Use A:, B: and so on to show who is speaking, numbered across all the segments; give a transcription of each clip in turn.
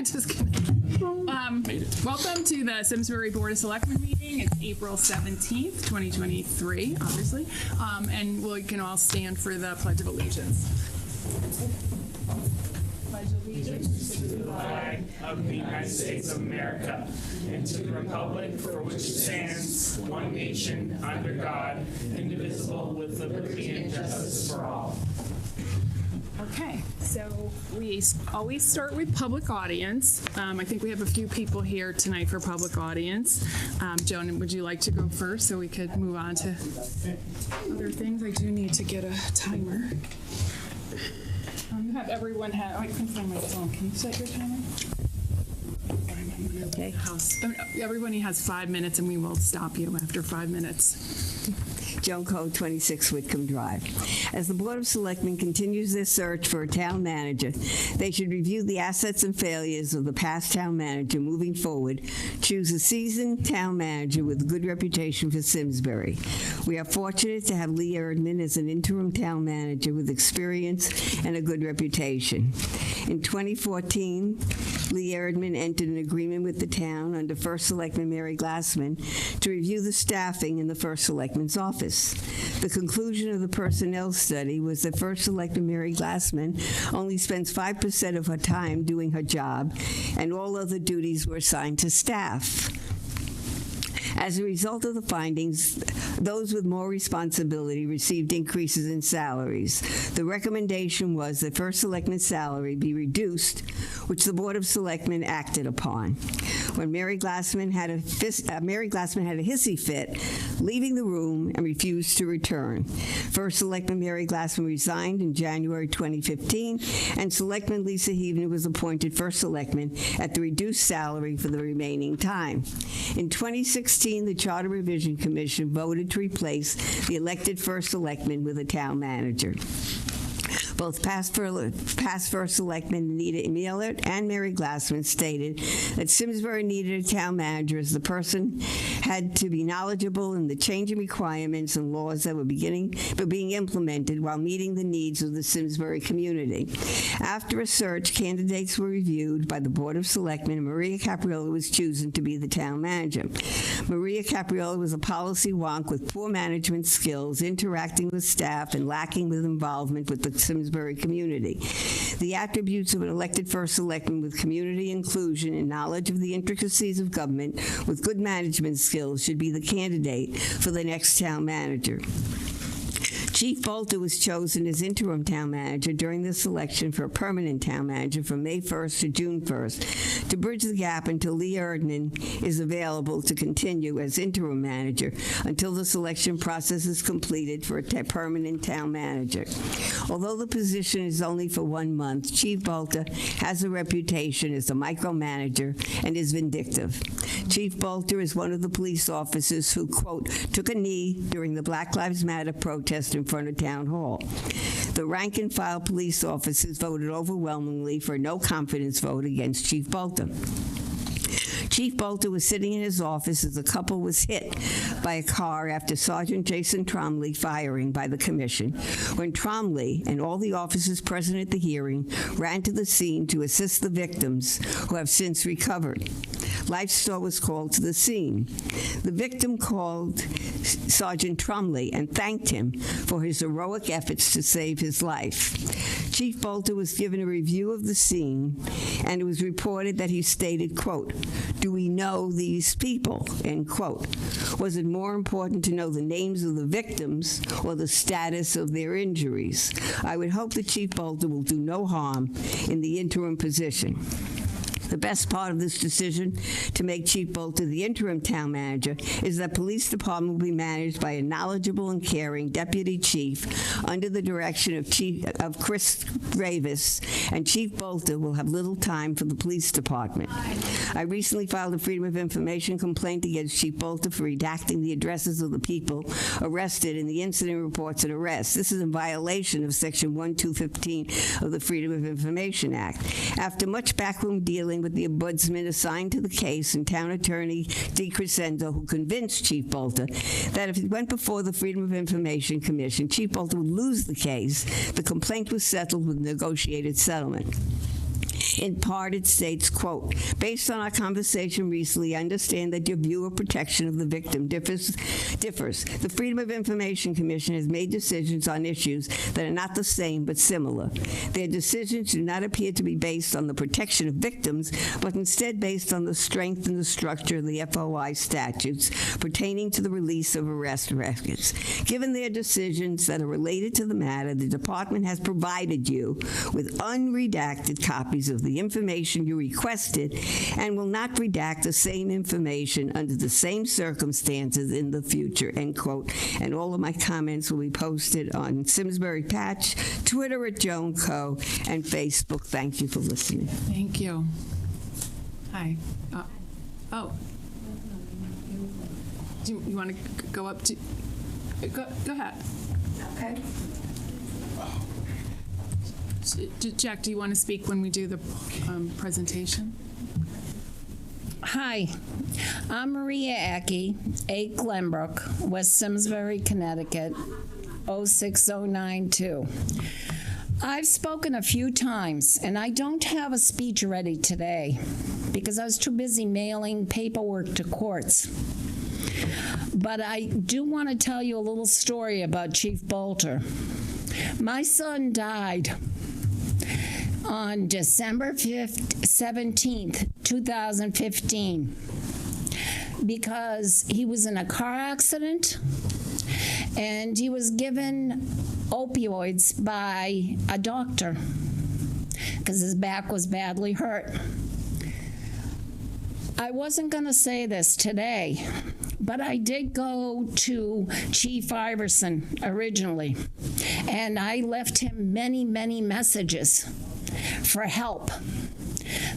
A: Just kidding. Welcome to the Simsbury Board of Selectmen meeting. It's April 17th, 2023, obviously. And we can all stand for the Pledge of Allegiance. Pledge allegiance to the
B: flag of the United States of America and to the republic for which it stands, one nation, under God, indivisible, with liberty and justice for all.
A: Okay, so we always start with public audience. I think we have a few people here tonight for public audience. Joan, would you like to go first so we could move on to other things? I do need to get a timer. You have everyone have, I couldn't find my phone. Can you set your timer?
C: Okay.
A: Everybody has 5 minutes and we will stop you after 5 minutes.
C: Joan Code 26 Whitcomb Drive. As the Board of Selectmen continues their search for a town manager, they should review the assets and failures of the past town manager moving forward, choose a seasoned town manager with a good reputation for Simsbury. We are fortunate to have Lee Erdman as an interim town manager with experience and a good reputation. In 2014, Lee Erdman entered an agreement with the town under First Selectman Mary Glassman to review the staffing in the First Selectman's office. The conclusion of the personnel study was that First Selectman Mary Glassman only spends 5% of her time doing her job, and all other duties were assigned to staff. As a result of the findings, those with more responsibility received increases in salaries. The recommendation was that First Selectman's salary be reduced, which the Board of Selectmen acted upon. When Mary Glassman had a hissy fit, leaving the room and refused to return. First Selectman Mary Glassman resigned in January 2015, and Selectman Lisa Heavner was appointed First Selectman at the reduced salary for the remaining time. In 2016, the Charter Revision Commission voted to replace the elected First Selectman with a town manager. Both past First Selectmen Anita Mielert and Mary Glassman stated that Simsbury needed a town manager as the person had to be knowledgeable in the changing requirements and laws that were being implemented while meeting the needs of the Simsbury community. After a search, candidates were reviewed by the Board of Selectmen, and Maria Capriola was chosen to be the town manager. Maria Capriola was a policy wonk with poor management skills, interacting with staff, and lacking with involvement with the Simsbury community. The attributes of an elected First Selectman with community inclusion and knowledge of the intricacies of government with good management skills should be the candidate for the next town manager. Chief Bolter was chosen as interim town manager during the selection for a permanent town manager from May 1st to June 1st to bridge the gap until Lee Erdman is available to continue as interim manager until the selection process is completed for a permanent town manager. Although the position is only for 1 month, Chief Bolter has a reputation as a micromanager and is vindictive. Chief Bolter is one of the police officers who, quote, took a knee during the Black Lives Matter protest in front of Town Hall. The rank-and-file police officers voted overwhelmingly for a no-confidence vote against Chief Bolter. Chief Bolter was sitting in his office as a couple was hit by a car after Sergeant Jason Tromley firing by the commission, when Tromley and all the officers present at the hearing ran to the scene to assist the victims, who have since recovered. Lifestore was called to the scene. The victim called Sergeant Tromley and thanked him for his heroic efforts to save his life. Chief Bolter was given a review of the scene, and it was reported that he stated, quote, "Do we know these people?" end quote. Was it more important to know the names of the victims or the status of their injuries? I would hope that Chief Bolter will do no harm in the interim position. The best part of this decision to make Chief Bolter the interim town manager is that police department will be managed by a knowledgeable and caring deputy chief under the direction of Chris Gravis, and Chief Bolter will have little time for the police department. I recently filed a Freedom of Information complaint against Chief Bolter for redacting the addresses of the people arrested in the incident reports and arrests. This is in violation of Section 1215 of the Freedom of Information Act. After much backroom dealing with the ombudsman assigned to the case and town attorney DeCrescendo, who convinced Chief Bolter that if it went before the Freedom of Information Commission, Chief Bolter would lose the case, the complaint was settled with negotiated settlement. In part, it states, quote, based on our conversation recently, I understand that your view of protection of the victim differs. The Freedom of Information Commission has made decisions on issues that are not the same but similar. Their decisions do not appear to be based on the protection of victims, but instead based on the strength and the structure of the FOI statutes pertaining to the release of arrest records. Given their decisions that are related to the matter, the department has provided you with unredacted copies of the information you requested and will not redact the same information under the same circumstances in the future, end quote. And all of my comments will be posted on Simsbury Patch, Twitter at Joan Co, and Facebook. Thank you for listening.
A: Thank you. Hi. Oh. Do you want to go up to? Go ahead.
C: Okay.
A: Jack, do you want to speak when we do the presentation?
D: Hi, I'm Maria Ackey, 8 Glenbrook, West Simsbury, Connecticut, 06092. I've spoken a few times, and I don't have a speech ready today because I was too busy mailing paperwork to courts. But I do want to tell you a little story about Chief Bolter. My son died on December 17th, 2015, because he was in a car accident and he was given opioids by a doctor because his back was badly hurt. I wasn't going to say this today, but I did go to Chief Iverson originally, and I left him many, many messages for help.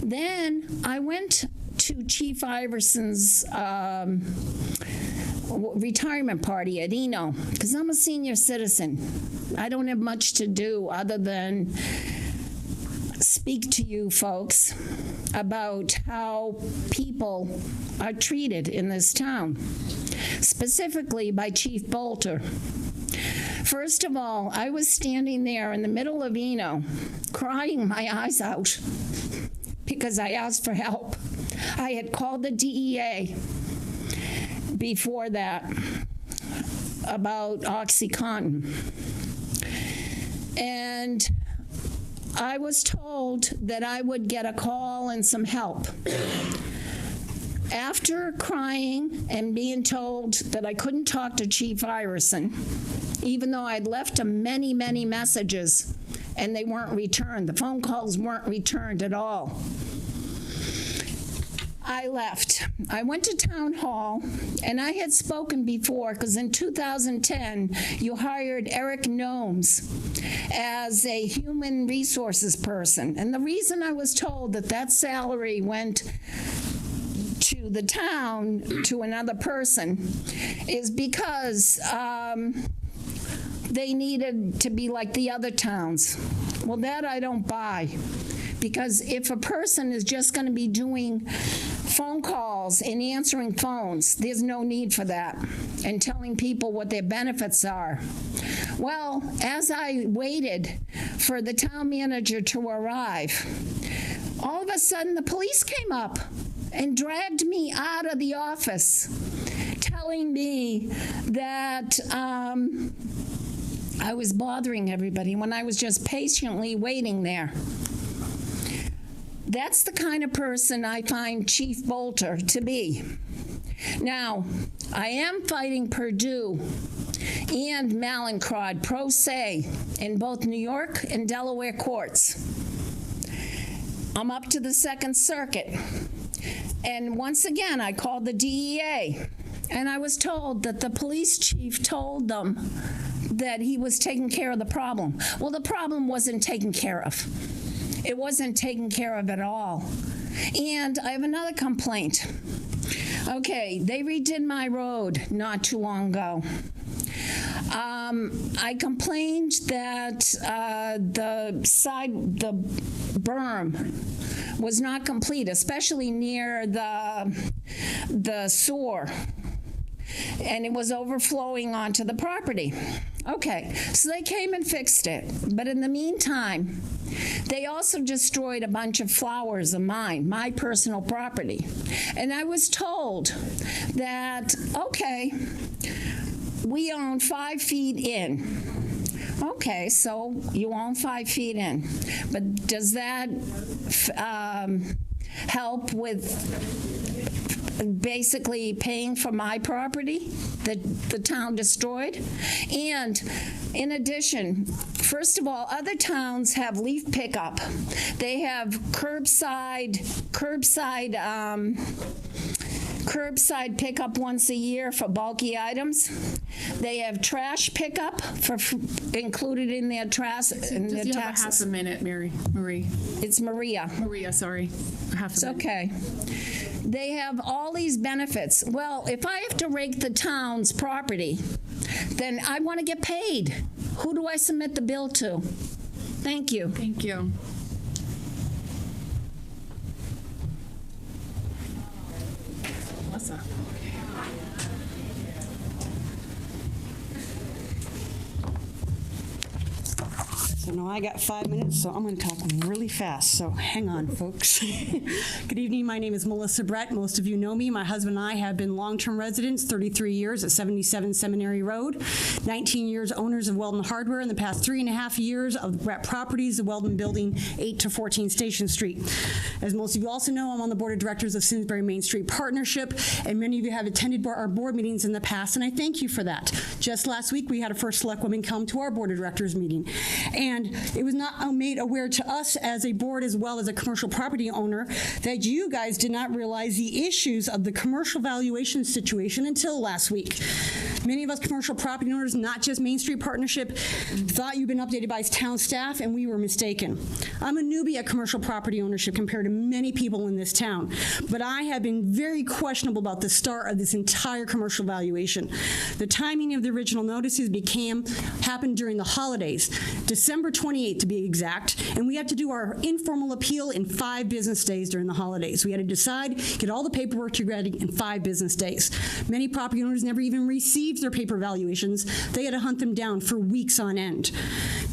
D: Then I went to Chief Iverson's retirement party at Eno, because I'm a senior citizen. I don't have much to do other than speak to you folks about how people are treated in this town, specifically by Chief Bolter. First of all, I was standing there in the middle of Eno, crying my eyes out because I asked for help. I had called the DEA before that about OxyContin. And I was told that I would get a call and some help. After crying and being told that I couldn't talk to Chief Iverson, even though I'd left him many, many messages and they weren't returned, the phone calls weren't returned at all, I left. I went to town hall, and I had spoken before, because in 2010, you hired Eric Gnomes as a human resources person. And the reason I was told that that salary went to the town, to another person, is because they needed to be like the other towns. Well, that I don't buy. Because if a person is just going to be doing phone calls and answering phones, there's no need for that, and telling people what their benefits are. Well, as I waited for the town manager to arrive, all of a sudden the police came up and dragged me out of the office, telling me that I was bothering everybody when I was just patiently waiting there. That's the kind of person I find Chief Bolter to be. Now, I am fighting Purdue and Mallinckrodt pro se in both New York and Delaware courts. I'm up to the Second Circuit. And once again, I called the DEA, and I was told that the police chief told them that he was taking care of the problem. Well, the problem wasn't taken care of. It wasn't taken care of at all. And I have another complaint. Okay, they redid my road not too long ago. I complained that the berm was not complete, especially near the sewer, and it was overflowing onto the property. Okay, so they came and fixed it. But in the meantime, They also destroyed a bunch of flowers of mine, my personal property. And I was told that, okay, we own 5 feet in. Okay, so you own 5 feet in. But does that help with basically paying for my property that the town destroyed? And in addition, first of all, other towns have leaf pickup. They have curbside pickup once a year for bulky items. They have trash pickup for included in their trash in their
A: Just you have a
D: taxes.
A: half a minute, Marie.
D: It's Maria.
A: Maria, sorry. Half a
D: It's
A: minute.
D: okay. They have all these benefits. Well, if I have to rake the town's property, then I want to get paid. Who do I submit the bill to? Thank you.
A: Thank you. Melissa.
E: So now I got 5 minutes, so I'm going to talk really fast. So hang on, folks. Good evening. My name is Melissa Brett. Most of you know me. My husband and I have been long-term residents, 33 years at 77 Seminary Road, 19 years owners of Weldon Hardware, in the past 3.5 years of Brett Properties, the Weldon Building, 8 to 14 Station Street. As most of you also know, I'm on the board of directors of Simsbury Main Street Partnership, and many of you have attended our board meetings in the past, and I thank you for that. Just last week, we had a first select woman come to our board of directors meeting, and it was not made aware to us as a board as well as a commercial property owner that you guys did not realize the issues of the commercial valuation situation until last week. Many of us commercial property owners, not just Main Street Partnership, thought you'd been updated by town staff, and we were mistaken. I'm a newbie at commercial property ownership compared to many people in this town, but I have been very questionable about the start of this entire commercial valuation. The timing of the original notices happened during the holidays, December 28th to be exact, and we had to do our informal appeal in 5 business days during the holidays. We had to decide, get all the paperwork together in 5 business days. Many property owners never even received their paper valuations. They had to hunt them down for weeks on end.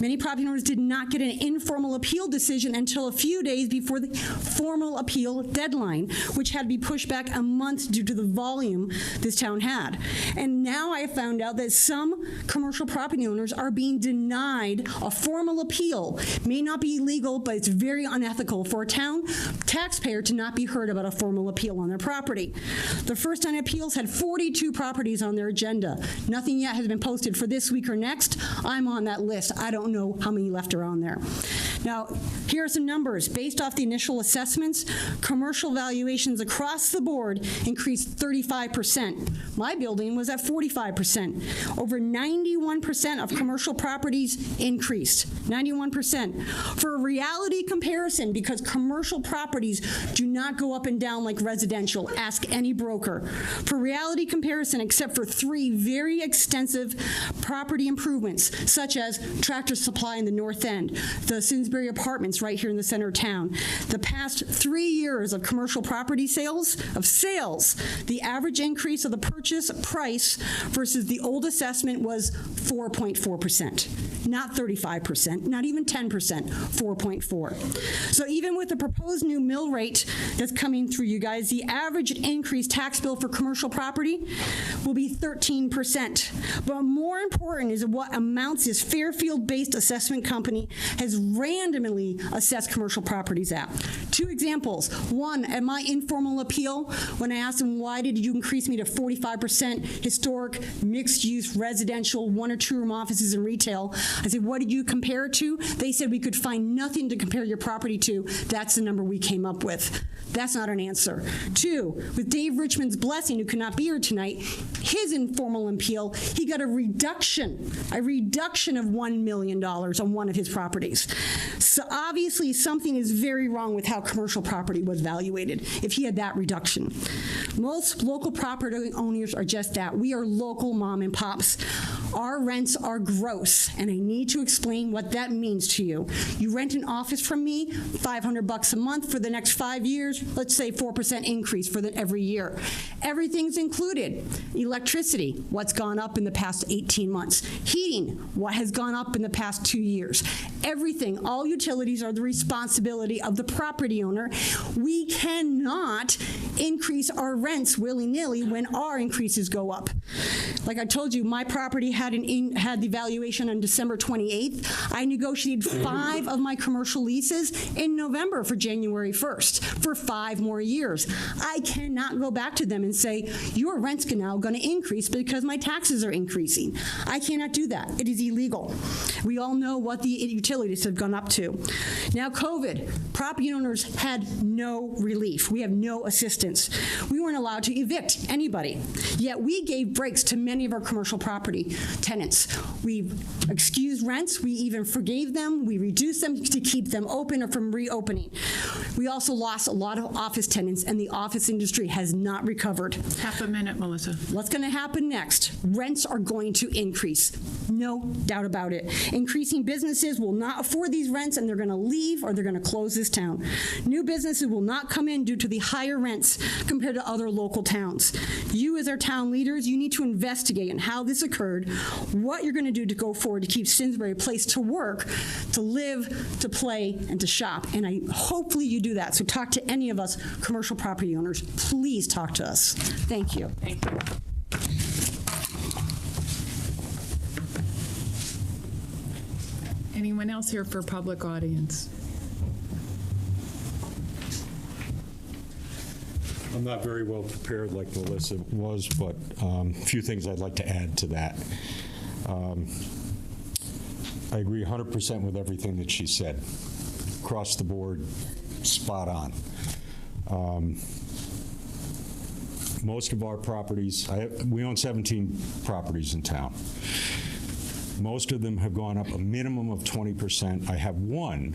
E: Many property owners did not get an informal appeal decision until a few days before the formal appeal deadline, which had to be pushed back a month due to the volume this town had. And now I have found out that some commercial property owners are being denied a formal appeal. May not be illegal, but it's very unethical for a town taxpayer to not be heard about a formal appeal on their property. The first time appeals had 42 properties on their agenda. Nothing yet has been posted for this week or next. I'm on that list. I don't know how many left are on there. Now, here are some numbers. Based off the initial assessments, commercial valuations across the board increased 35%. My building was at 45%. Over 91% of commercial properties increased. 91%. For a reality comparison, because commercial properties do not go up and down like residential, ask any broker. For reality comparison, except for 3 very extensive property improvements, such as Tractor Supply in the North End, the Simsbury Apartments right here in the center of town, the past 3 years of commercial property sales, the average increase of the purchase price versus the old assessment was 4.4%, not 35%, not even 10%, 4.4. So even with the proposed new mill rate that's coming through, you guys, the average increased tax bill for commercial property will be 13%. But more important is what amounts this Fairfield-based assessment company has randomly assessed commercial properties at. 2 examples. One, at my informal appeal, when I asked them, why did you increase me to 45% historic, mixed-use, residential, 1 or 2 room offices and retail? I said, what did you compare it to? They said, we could find nothing to compare your property to. That's the number we came up with. That's not an answer. 2, with Dave Richmond's blessing, who could not be here tonight, his informal appeal, he got a reduction of $1 million on one of his properties. So obviously something is very wrong with how commercial property was valuated if he had that reduction. Most local property owners are just that. We are local mom and pops. Our rents are gross, and I need to explain what that means to you. You rent an office from me, $500 a month for the next 5 years, let's say 4% increase for every year. Everything's included. Electricity, what's gone up in the past 18 months. Heating, what has gone up in the past 2 years. Everything, all utilities are the responsibility of the property owner. We cannot increase our rents willy-nilly when our increases go up. Like I told you, my property had the valuation on December 28th. I negotiated 5 of my commercial leases in November for January 1st for 5 more years. I cannot go back to them and say, your rent's now going to increase because my taxes are increasing. I cannot do that. It is illegal. We all know what the utilities have gone up to. Now, COVID, property owners had no relief. We have no assistance. We weren't allowed to evict anybody, yet we gave breaks to many of our commercial property tenants. We excused rents. We even forgave them. We reduced them to keep them open or from reopening. We also lost a lot of office tenants, and the office industry has not recovered.
A: Half a minute, Melissa.
E: What's going to happen next? Rents are going to increase. No doubt about it. Increasing businesses will not afford these rents, and they're going to leave or they're going to close this town. New businesses will not come in due to the higher rents compared to other local towns. You, as our town leaders, you need to investigate on how this occurred, what you're going to do to go forward to keep Simsbury a place to work, to live, to play, and to shop. And hopefully you do that. So talk to any of us commercial property owners. Please talk to us. Thank you.
A: Thank you. Anyone else here for public audience?
F: I'm not very well prepared like Melissa was, but a few things I'd like to add to that. I agree 100% with everything that she said. Across the board, spot on. Most of our properties, we own 17 properties in town. Most of them have gone up a minimum of 20%. I have one,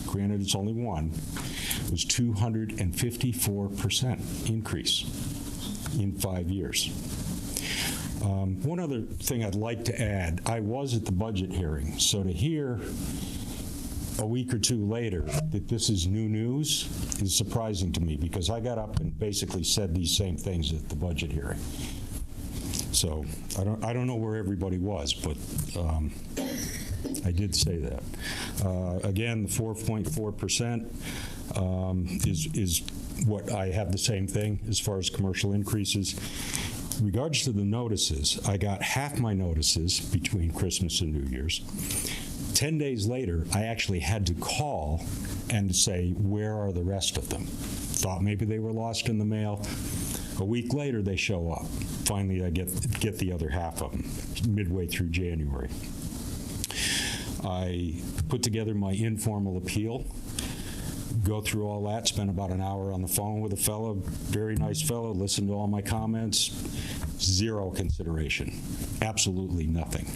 F: granted it's only one, it was 254% increase in 5 years. One other thing I'd like to add, I was at the budget hearing, so to hear a week or two later that this is new news is surprising to me, because I got up and basically said these same things at the budget hearing. So I don't know where everybody was, but I did say that. Again, the 4.4% is what I have the same thing as far as commercial increases. In regards to the notices, I got half my notices between Christmas and New Year's. 10 days later, I actually had to call and say, where are the rest of them? Thought maybe they were lost in the mail. A week later, they show up. Finally, I get the other half of them, midway through January. I put together my informal appeal, go through all that, spent about an hour on the phone with a fellow, very nice fellow, listened to all my comments, zero consideration, absolutely nothing.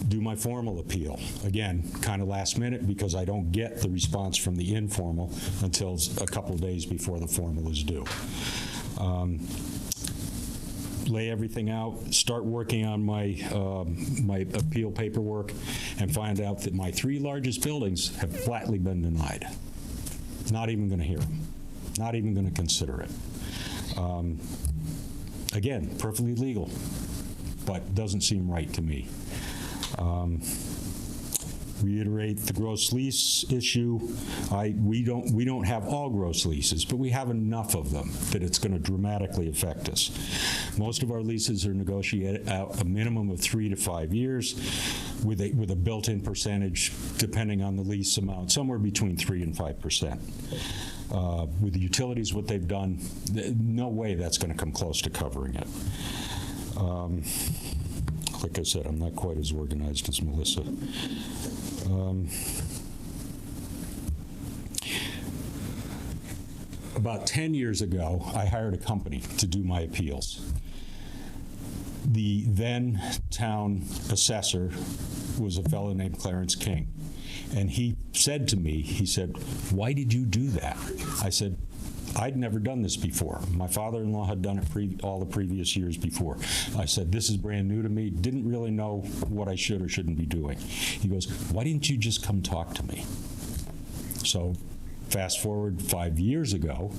F: Do my formal appeal. Again, kind of last minute, because I don't get the response from the informal until a couple of days before the formal is due. Lay everything out, start working on my my appeal paperwork, and find out that my 3 largest buildings have flatly been denied. Not even going to hear them. Not even going to consider it. Again, perfectly legal, but doesn't seem right to me. Reiterate the gross lease issue. We don't have all gross leases, but we have enough of them that it's going to dramatically affect us. Most of our leases are negotiated out a minimum of 3 to 5 years, with a built-in percentage, depending on the lease amount, somewhere between 3 and 5%. With the utilities, what they've done, no way that's going to come close to covering it. Like I said, I'm not quite as organized as Melissa. About 10 years ago, I hired a company to do my appeals. The then town assessor was a fellow named Clarence King. And he said to me, he said, "Why did you do that?" I said, I'd never done this before. My father-in-law had done it all the previous years before. I said, this is brand new to me, didn't really know what I should or shouldn't be doing. He goes, why didn't you just come talk to me? So fast forward 5 years ago,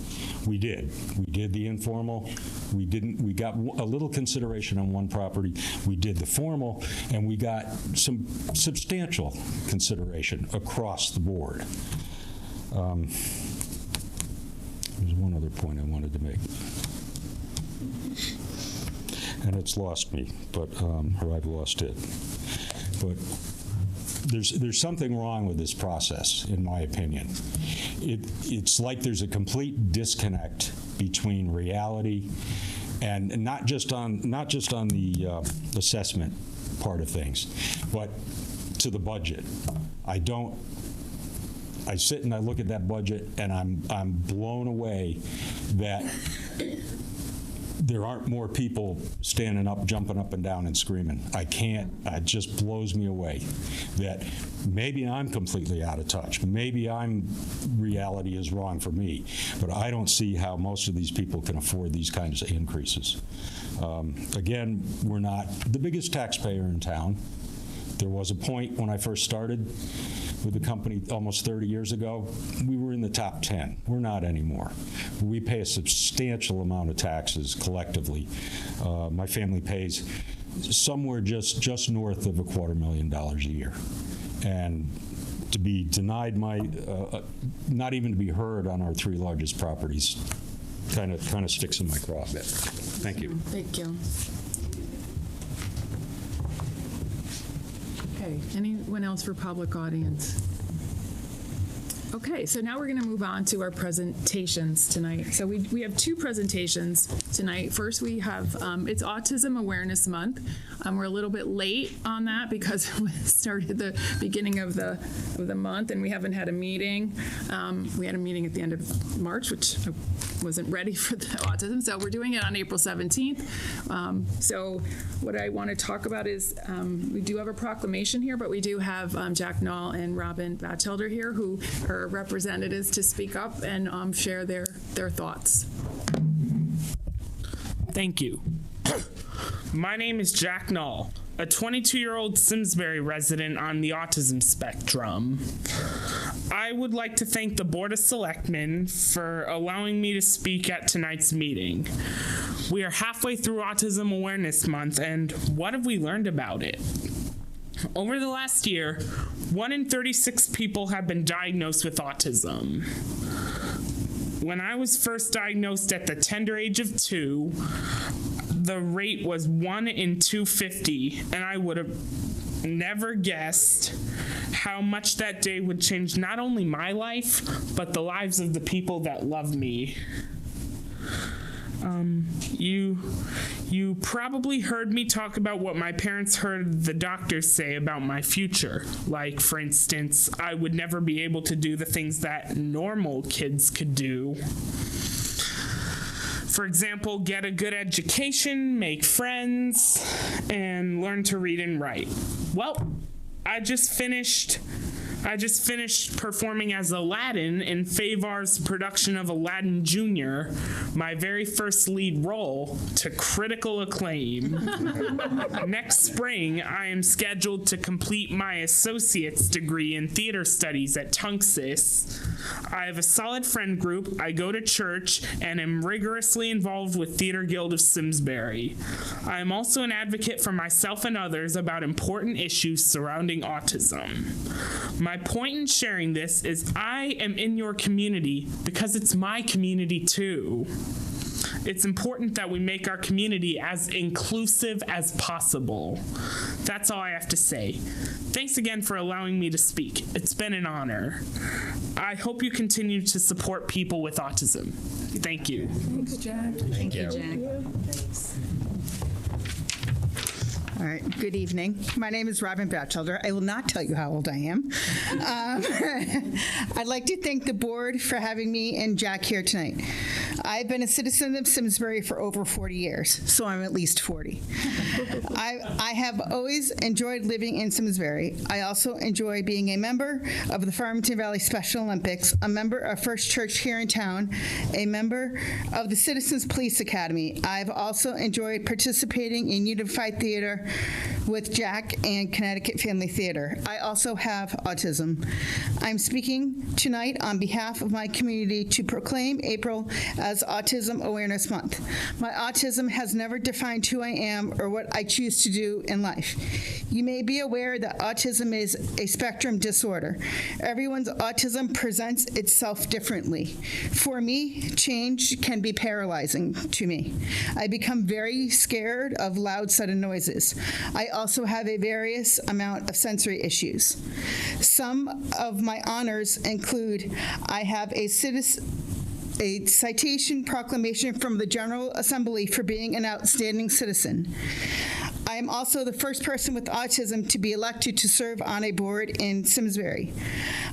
F: we did. We did the informal. We got a little consideration on one property. We did the formal, and we got some substantial consideration across the board. There's one other point I wanted to make. And it's lost me, but or I've lost it. But there's something wrong with this process, in my opinion. It's like there's a complete disconnect between reality and not just on the assessment part of things, but to the budget. I sit and I look at that budget, and I'm blown away that there aren't more people standing up, jumping up and down and screaming. It just blows me away that maybe I'm completely out of touch. Maybe reality is wrong for me, but I don't see how most of these people can afford these kinds of increases. Again, we're not the biggest taxpayer in town. There was a point when I first started with the company almost 30 years ago, we were in the top 10. We're not anymore. We pay a substantial amount of taxes collectively. My family pays somewhere just north of $250,000 a year. And to be denied not even to be heard on our 3 largest properties kind of sticks in my craw a bit. Thank you.
A: Thank you. Okay, anyone else for public audience? Okay, so now we're going to move on to our presentations tonight. So we have 2 presentations tonight. First, we have, it's Autism Awareness Month. We're a little bit late on that because we started the beginning of the month and we haven't had a meeting. We had a meeting at the end of March, which I wasn't ready for the autism, so we're doing it on April 17th. So what I want to talk about is we do have a proclamation here, but we do have Jack Knoll and Robin Batchelder here who are representatives to speak up and share their thoughts.
B: Thank you. My name is Jack Knoll, a 22-year-old Simsbury resident on the autism spectrum. I would like to thank the Board of Selectmen for allowing me to speak at tonight's meeting. We are halfway through Autism Awareness Month, and what have we learned about it? Over the last year, 1 in 36 people have been diagnosed with autism. When I was first diagnosed at the tender age of 2, the rate was 1 in 250, and I would have never guessed how much that day would change not only my life, but the lives of the people that love me. You probably heard me talk about what my parents heard the doctors say about my future. Like, for instance, I would never be able to do the things that normal kids could do. For example, get a good education, make friends, and learn to read and write. Well, I just finished performing as Aladdin in Favar's production of Aladdin Jr., my very first lead role, to critical acclaim. Next spring, I am scheduled to complete my associate's degree in theater studies at Tunxis. I have a solid friend group, I go to church, and am rigorously involved with Theater Guild of Simsbury. I am also an advocate for myself and others about important issues surrounding autism. My point in sharing this is I am in your community because it's my community too. It's important that we make our community as inclusive as possible. That's all I have to say. Thanks again for allowing me to speak. It's been an honor. I hope you continue to support people with autism. Thank you.
A: Thanks, Jack.
G: Thank you, Jack. All right, good evening. My name is Robin Batchelder. I will not tell you how old I am. I'd like to thank the board for having me and Jack here tonight. I've been a citizen of Simsbury for over 40 years, so I'm at least 40. I have always enjoyed living in Simsbury. I also enjoy being a member of the Farmington Valley Special Olympics, a member of First Church here in town, a member of the Citizens Police Academy. I've also enjoyed participating in Unified Theater with Jack and Connecticut Family Theater. I also have autism. I'm speaking tonight on behalf of my community to proclaim April as Autism Awareness Month. My autism has never defined who I am or what I choose to do in life. You may be aware that autism is a spectrum disorder. Everyone's autism presents itself differently. For me, change can be paralyzing to me. I become very scared of loud, sudden noises. I also have a various amount of sensory issues. Some of my honors include I have a citation proclamation from the General Assembly for being an outstanding citizen. I am also the first person with autism to be elected to serve on a board in Simsbury.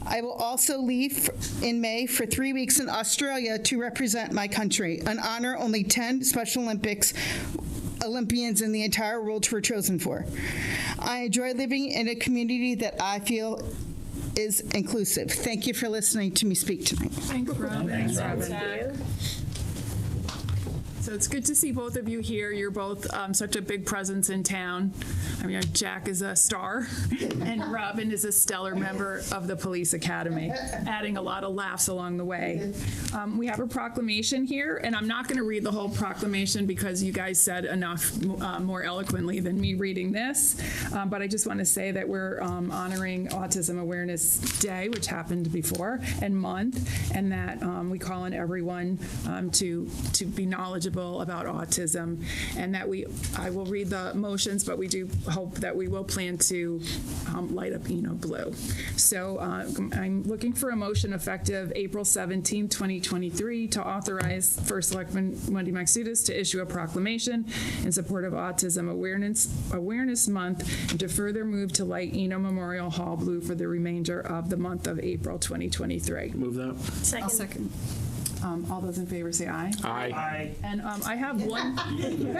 G: I will also leave in May for 3 weeks in Australia to represent my country, an honor only 10 Special Olympians in the entire world were chosen for. I enjoy living in a community that I feel is inclusive. Thank you for listening to me speak tonight.
A: Thanks, Robin. Thanks, Robin. So it's good to see both of you here. You're both such a big presence in town. I mean, Jack is a star, and Robin is a stellar member of the Police Academy, adding a lot of laughs along the way. We have a proclamation here, and I'm not going to read the whole proclamation because you guys said enough more eloquently than me reading this. But I just want to say that we're honoring Autism Awareness Day, which happened before, and month, and that we call on everyone to be knowledgeable about autism, and that I will read the motions, but we do hope that we will plan to light up blue. So I'm looking for a motion effective April 17, 2023 to authorize First Selectman Wendy Maxutis to issue a proclamation in support of Autism Awareness Month and to further move to light Eno Memorial Hall blue for the remainder of the month of April 2023.
B: Move that.
A: I'll second. All those in favor say aye.
B: Aye.
A: And I have one. Are you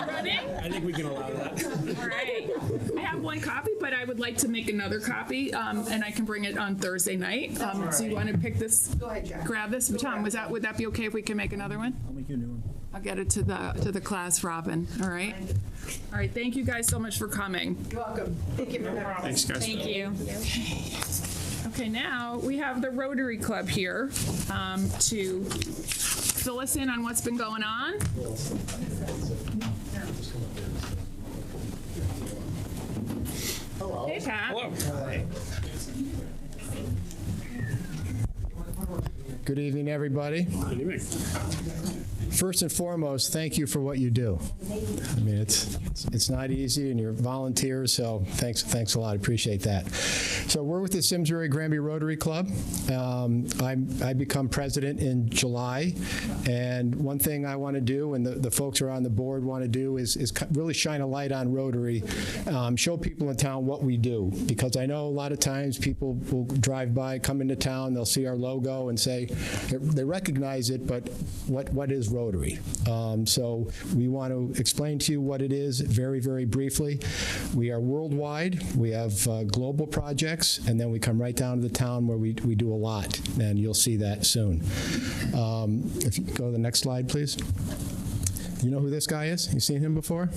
A: ready?
B: I think we can allow that.
A: All right. I have one copy, but I would like to make another copy, and I can bring it on Thursday night. So you want to pick this? Go ahead, Jack. Grab this. Tom, would that be okay if we can make another one?
H: I'll make you a new one.
A: I'll get it to the class, Robin. All right. All right. Thank you guys so much for coming.
G: You're welcome. Thank you.
B: Thanks, guys.
A: Thank you. Okay, now we have the Rotary Club here to fill us in on what's been going on. Hello. Hey, Pat.
B: Hello.
H: Good evening, everybody.
B: Good evening.
H: First and foremost, thank you for what you do. I mean, it's not easy, and you're volunteers, so thanks a lot. I appreciate that. So we're with the Simsbury Granby Rotary Club. I become president in July, and one thing I want to do, and the folks who are on the board want to do, is really shine a light on Rotary, show people in town what we do, because I know a lot of times people will drive by, come into town, they'll see our logo and say, they recognize it, but what is Rotary? So we want to explain to you what it is very, very briefly. We are worldwide. We have global projects, and then we come right down to the town where we do a lot, and you'll see that soon. If you go to the next slide, please. You know who this guy is? You seen him before?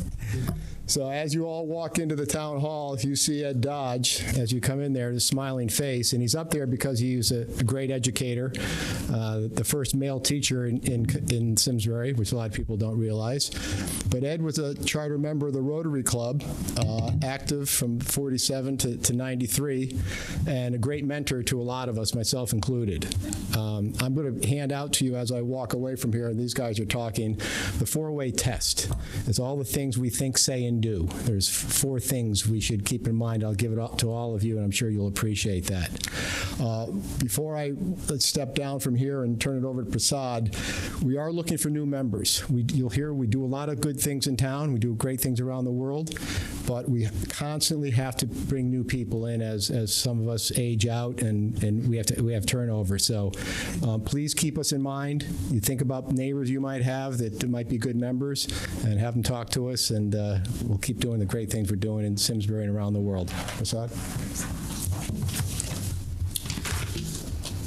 H: So as you all walk into the town hall, if you see Ed Dodge, as you come in there, the smiling face, and he's up there because he's a great educator, the first male teacher in Simsbury, which a lot of people don't realize. But Ed was a charter member of the Rotary Club, active from 47 to 93, and a great mentor to a lot of us, myself included. I'm going to hand out to you as I walk away from here, and these guys are talking, the four-way test. It's all the things we think, say, and do. There's 4 things we should keep in mind. I'll give it up to all of you, and I'm sure you'll appreciate that. Before I step down from here and turn it over to Prasad, we are looking for new members. You'll hear we do a lot of good things in town. We do great things around the world. but we constantly have to bring new people in as some of us age out and we have turnover. So please keep us in mind. You think about neighbors you might have that might be good members, and have them talk to us, and we'll keep doing the great things we're doing in Simsbury and around the world. Prasad?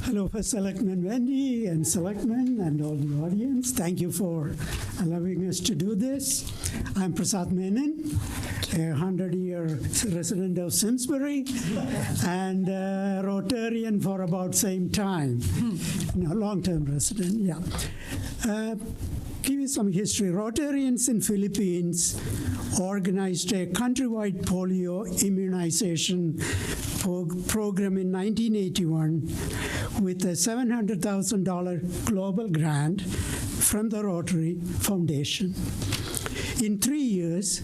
I: Hello, First Selectman Wendy and Selectmen and all the audience. Thank you for allowing us to do this. I'm Prasad Menon, a 100-year resident of Simsbury and a Rotarian for about same time. No, long-term resident, yeah. Give you some history. Rotarians in Philippines organized a countrywide polio immunization program in 1981 with a $700,000 global grant from the Rotary Foundation. In 3 years,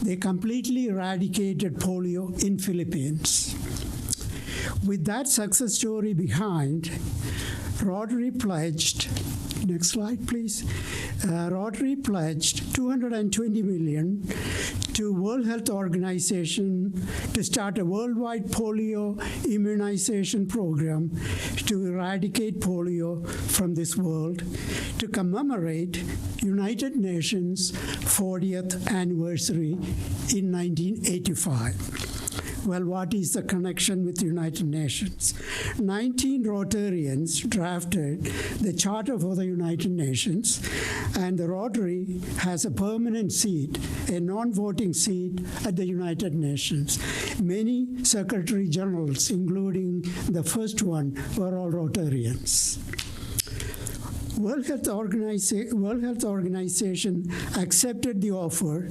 I: they completely eradicated polio in Philippines. With that success story behind, Rotary pledged, next slide please, Rotary pledged $220 million to World Health Organization to start a worldwide polio immunization program to eradicate polio from this world to commemorate United Nations 40th anniversary in 1985. Well, what is the connection with the United Nations? 19 Rotarians drafted the Charter for the United Nations, and the Rotary has a permanent seat, a non-voting seat at the United Nations. Many Secretary Generals, including the first one, were all Rotarians. World Health Organization accepted the offer,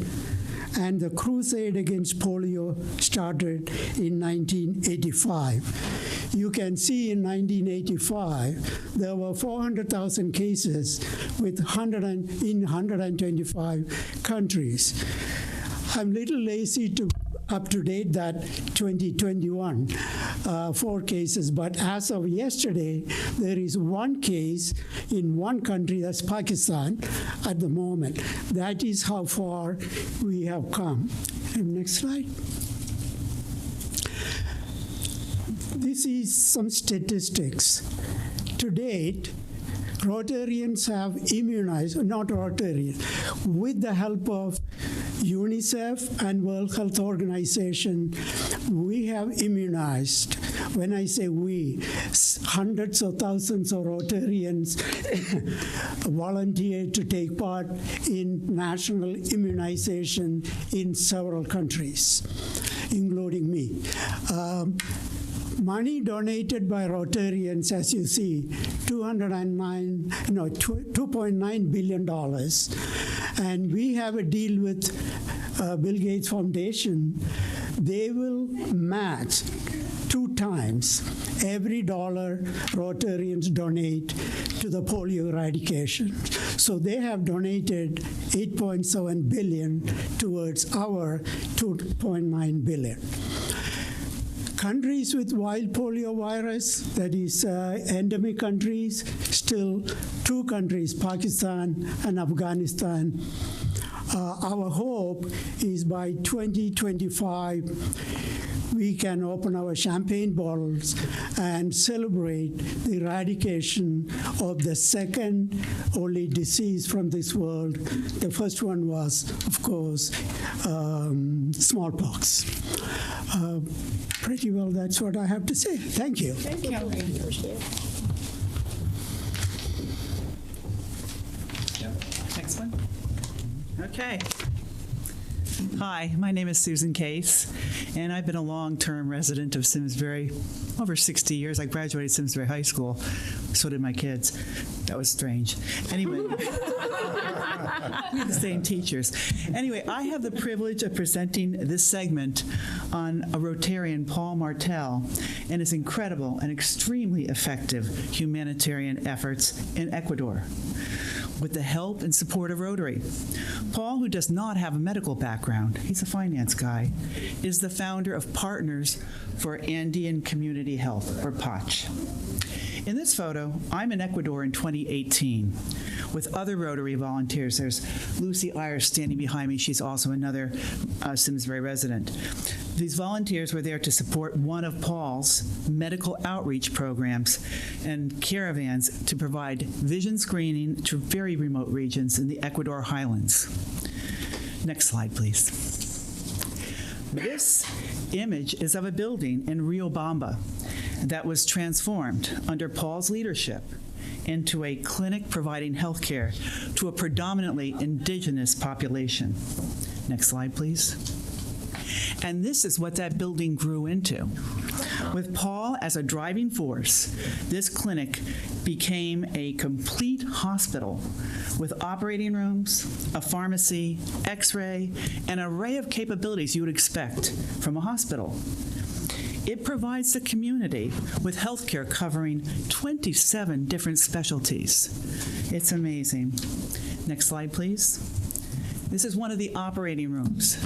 I: and the crusade against polio started in 1985. You can see in 1985, there were 400,000 cases in 125 countries. I'm a little lazy to up to date that 2021 4 cases, but as of yesterday, there is 1 case in 1 country, that's Pakistan, at the moment. That is how far we have come. And next slide. This is some statistics. To date, Rotarians have immunized, not Rotarians, with the help of UNICEF and World Health Organization, we have immunized. When I say we, hundreds of thousands of Rotarians volunteered to take part in national immunization in several countries, including me. Money donated by Rotarians, as you see, $2.9 billion. And we have a deal with Bill Gates Foundation. They will match 2 times every dollar Rotarians donate to the polio eradication. So they have donated $8.7 billion towards our $2.9 billion. Countries with wild polio virus, that is endemic countries, still 2 countries, Pakistan and Afghanistan. Our hope is by 2025, we can open our champagne bottles and celebrate the eradication of the second only disease from this world. The first one was, of course, smallpox. Pretty well, that's what I have to say. Thank you.
A: Thank you.
J: Next one. Okay. Hi, my name is Susan Case, and I've been a long-term resident of Simsbury, over 60 years. I graduated Simsbury High School. So did my kids. That was strange. Anyway, we have the same teachers. Anyway, I have the privilege of presenting this segment on a Rotarian, Paul Martell, and his incredible and extremely effective humanitarian efforts in Ecuador, with the help and support of Rotary. Paul, who does not have a medical background, he's a finance guy, is the founder of Partners for Andean Community Health, or PACH. In this photo, I'm in Ecuador in 2018, with other Rotary volunteers. There's Lucy Ayers standing behind me. She's also another Simsbury resident. These volunteers were there to support one of Paul's medical outreach programs and caravans to provide vision screening to very remote regions in the Ecuador highlands. Next slide, please. This image is of a building in Riobamba that was transformed under Paul's leadership into a clinic providing health care to a predominantly indigenous population. Next slide, please. And this is what that building grew into. With Paul as a driving force, this clinic became a complete hospital with operating rooms, a pharmacy, x-ray, an array of capabilities you would expect from a hospital. It provides the community with health care covering 27 different specialties. It's amazing. Next slide, please. This is one of the operating rooms.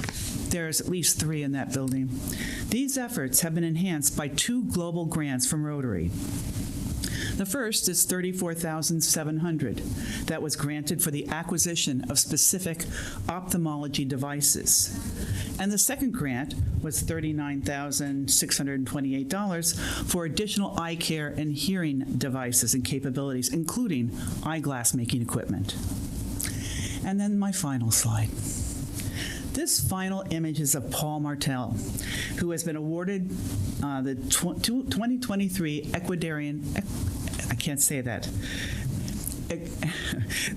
J: There's at least 3 in that building. These efforts have been enhanced by 2 global grants from Rotary. The first is $34,700 that was granted for the acquisition of specific ophthalmology devices. And the second grant was $39,628 for additional eye care and hearing devices and capabilities, including eyeglass making equipment. And then my final slide. This final image is of Paul Martel, who has been awarded the 2023 Ecuadorian, I can't say that,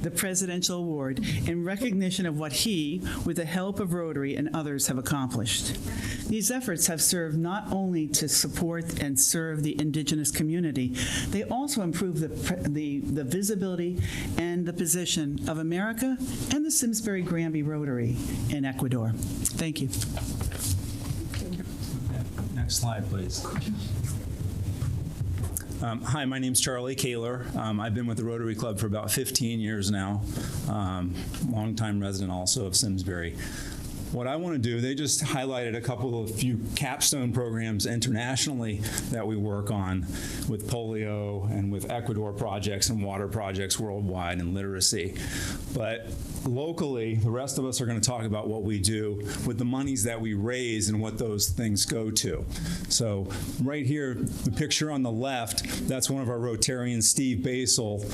J: the Presidential Award in recognition of what he, with the help of Rotary and others, have accomplished. These efforts have served not only to support and serve the indigenous community, they also improve the visibility and the position of America and the Simsbury-Granby Rotary in Ecuador. Thank you.
K: Next slide, please. Hi, my name's Charlie Kaler. I've been with the Rotary Club for about 15 years now. Longtime resident also of Simsbury. What I want to do, they just highlighted a few capstone programs internationally that we work on with polio and with Ecuador projects and water projects worldwide and literacy. But locally, the rest of us are going to talk about what we do with the monies that we raise and what those things go to. So right here, the picture on the left, that's one of our Rotarians, Steve Basel.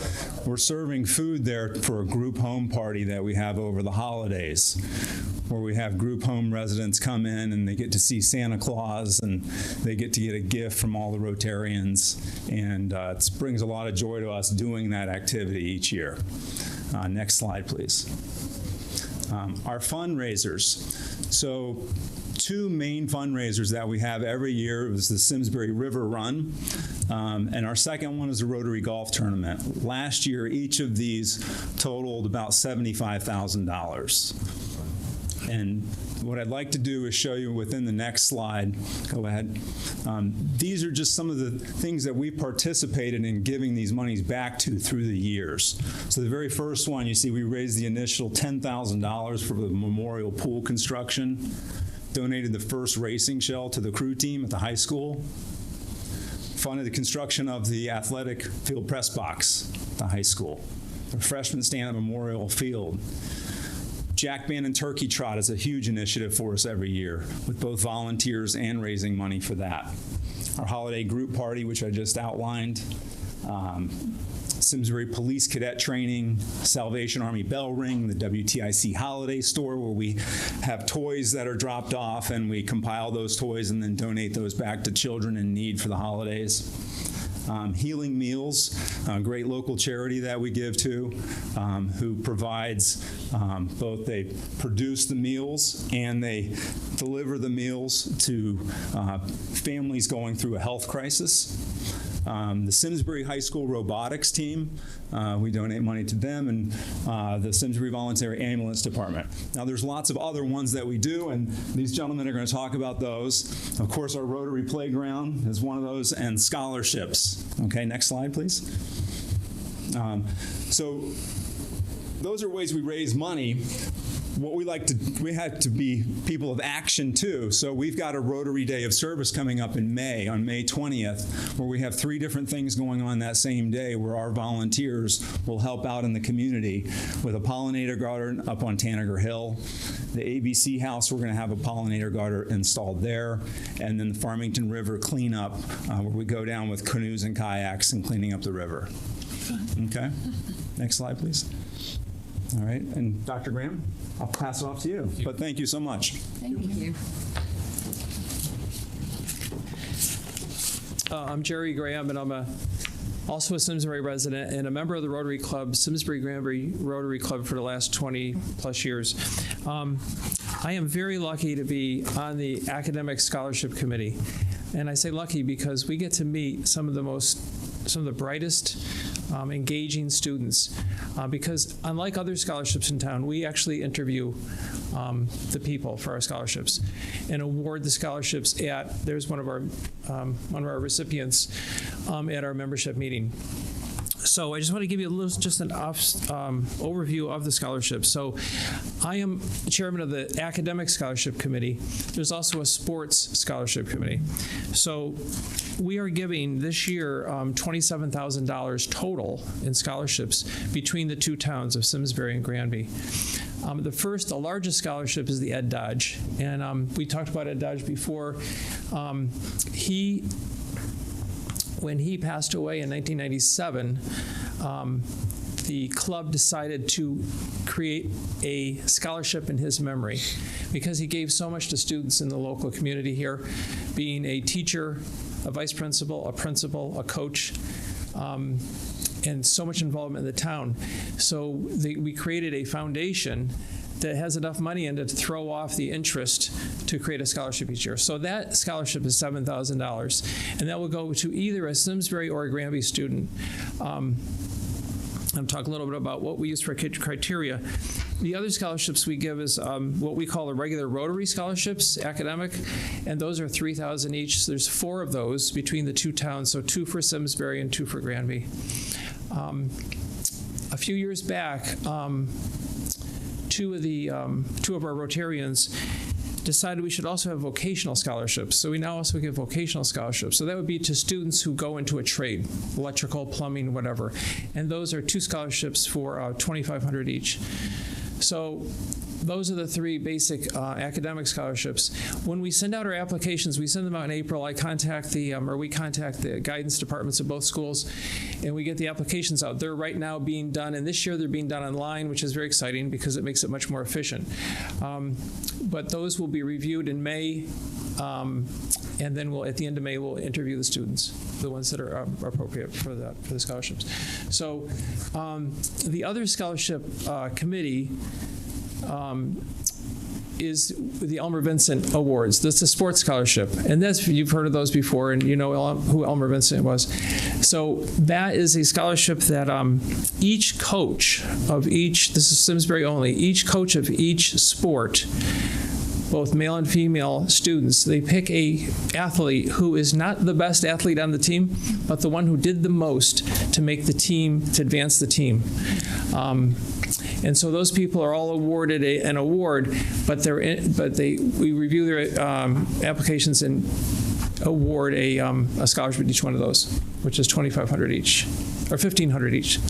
K: We're serving food there for a group home party that we have over the holidays, where we have group home residents come in and they get to see Santa Claus and they get to get a gift from all the Rotarians, and it brings a lot of joy to us doing that activity each year. Next slide, please. Our fundraisers. So 2 main fundraisers that we have every year is the Simsbury River Run, and our second one is the Rotary Golf Tournament. Last year, each of these totaled about $75,000. And what I'd like to do is show you within the next slide. Go ahead. These are just some of the things that we participated in giving these monies back to through the years. So the very first one, you see we raised the initial $10,000 for the memorial pool construction, donated the first racing shell to the crew team at the high school, funded the construction of the athletic field press box at the high school, the freshman stand at Memorial Field. Jack Band and Turkey Trot is a huge initiative for us every year, with both volunteers and raising money for that. Our holiday group party, which I just outlined, Simsbury Police Cadet Training, Salvation Army Bell Ring, the WTIC Holiday Store, where we have toys that are dropped off and we compile those toys and then donate those back to children in need for the holidays. Healing Meals, a great local charity that we give to, who provides both they produce the meals and they deliver the meals to families going through a health crisis. The Simsbury High School robotics team, we donate money to them, and the Simsbury Voluntary Ambulance Department. Now there's lots of other ones that we do, and these gentlemen are going to talk about those. Of course, our Rotary Playground is one of those, and scholarships. Okay, next slide, please. So those are ways we raise money. what we had to be people of action too. So we've got a Rotary Day of Service coming up in May, on May 20th, where we have 3 different things going on that same day where our volunteers will help out in the community with a pollinator garden up on Tanager Hill. The ABC House, we're going to have a pollinator garden installed there. And then the Farmington River cleanup, where we go down with canoes and kayaks and cleaning up the river. Okay. Next slide, please. All right. And Dr. Graham, I'll pass it off to you. But thank you so much.
A: Thank you.
L: I'm Jerry Graham, and I'm also a Simsbury resident and a member of the Rotary Club, Simsbury-Granbury Rotary Club, for the last 20-plus years. I am very lucky to be on the Academic Scholarship Committee. And I say lucky because we get to meet some of the brightest, engaging students. Because unlike other scholarships in town, we actually interview the people for our scholarships and award the scholarships there's one of our recipients at our membership meeting. So I just want to give you just an overview of the scholarship. So I am chairman of the Academic Scholarship Committee. There's also a Sports Scholarship Committee. So we are giving this year $27,000 total in scholarships between the 2 towns of Simsbury and Granby. The largest scholarship is the Ed Dodge. And we talked about Ed Dodge before. When he passed away in 1997, the club decided to create a scholarship in his memory because he gave so much to students in the local community here, being a teacher, a vice principal, a coach, and so much involvement in the town. So we created a foundation that has enough money in it to throw off the interest to create a scholarship each year. So that scholarship is $7,000, and that will go to either a Simsbury or a Granby student. I'll talk a little bit about what we use for criteria. The other scholarships we give is what we call the regular Rotary scholarships, academic, and those are $3,000 each. So there's 4 of those between the 2 towns, so 2 for Simsbury and 2 for Granby. A few years back, 2 of our Rotarians decided we should also have vocational scholarships. So we now also give vocational scholarships. So that would be to students who go into a trade, electrical, plumbing, whatever. And those are 2 scholarships for $2,500 each. So those are the 3 basic academic scholarships. When we send out our applications, we send them out in April. We contact the guidance departments of both schools, and we get the applications out. They're right now being done, and this year they're being done online, which is very exciting because it makes it much more efficient. But those will be reviewed in May, and then at the end of May, we'll interview the students, the ones that are appropriate for the scholarships. So the other scholarship committee is the Elmer Vincent Awards. That's a sports scholarship. And you've heard of those before, and you know who Elmer Vincent was. So that is a scholarship that each coach of this is Simsbury only, each coach of each sport, both male and female students, they pick a athlete who is not the best athlete on the team, but the one who did the most to make the team, to advance the team. And so those people are all awarded an award, but we review their applications and award a scholarship to each one of those, which is $2,500 each, or $1,500 each.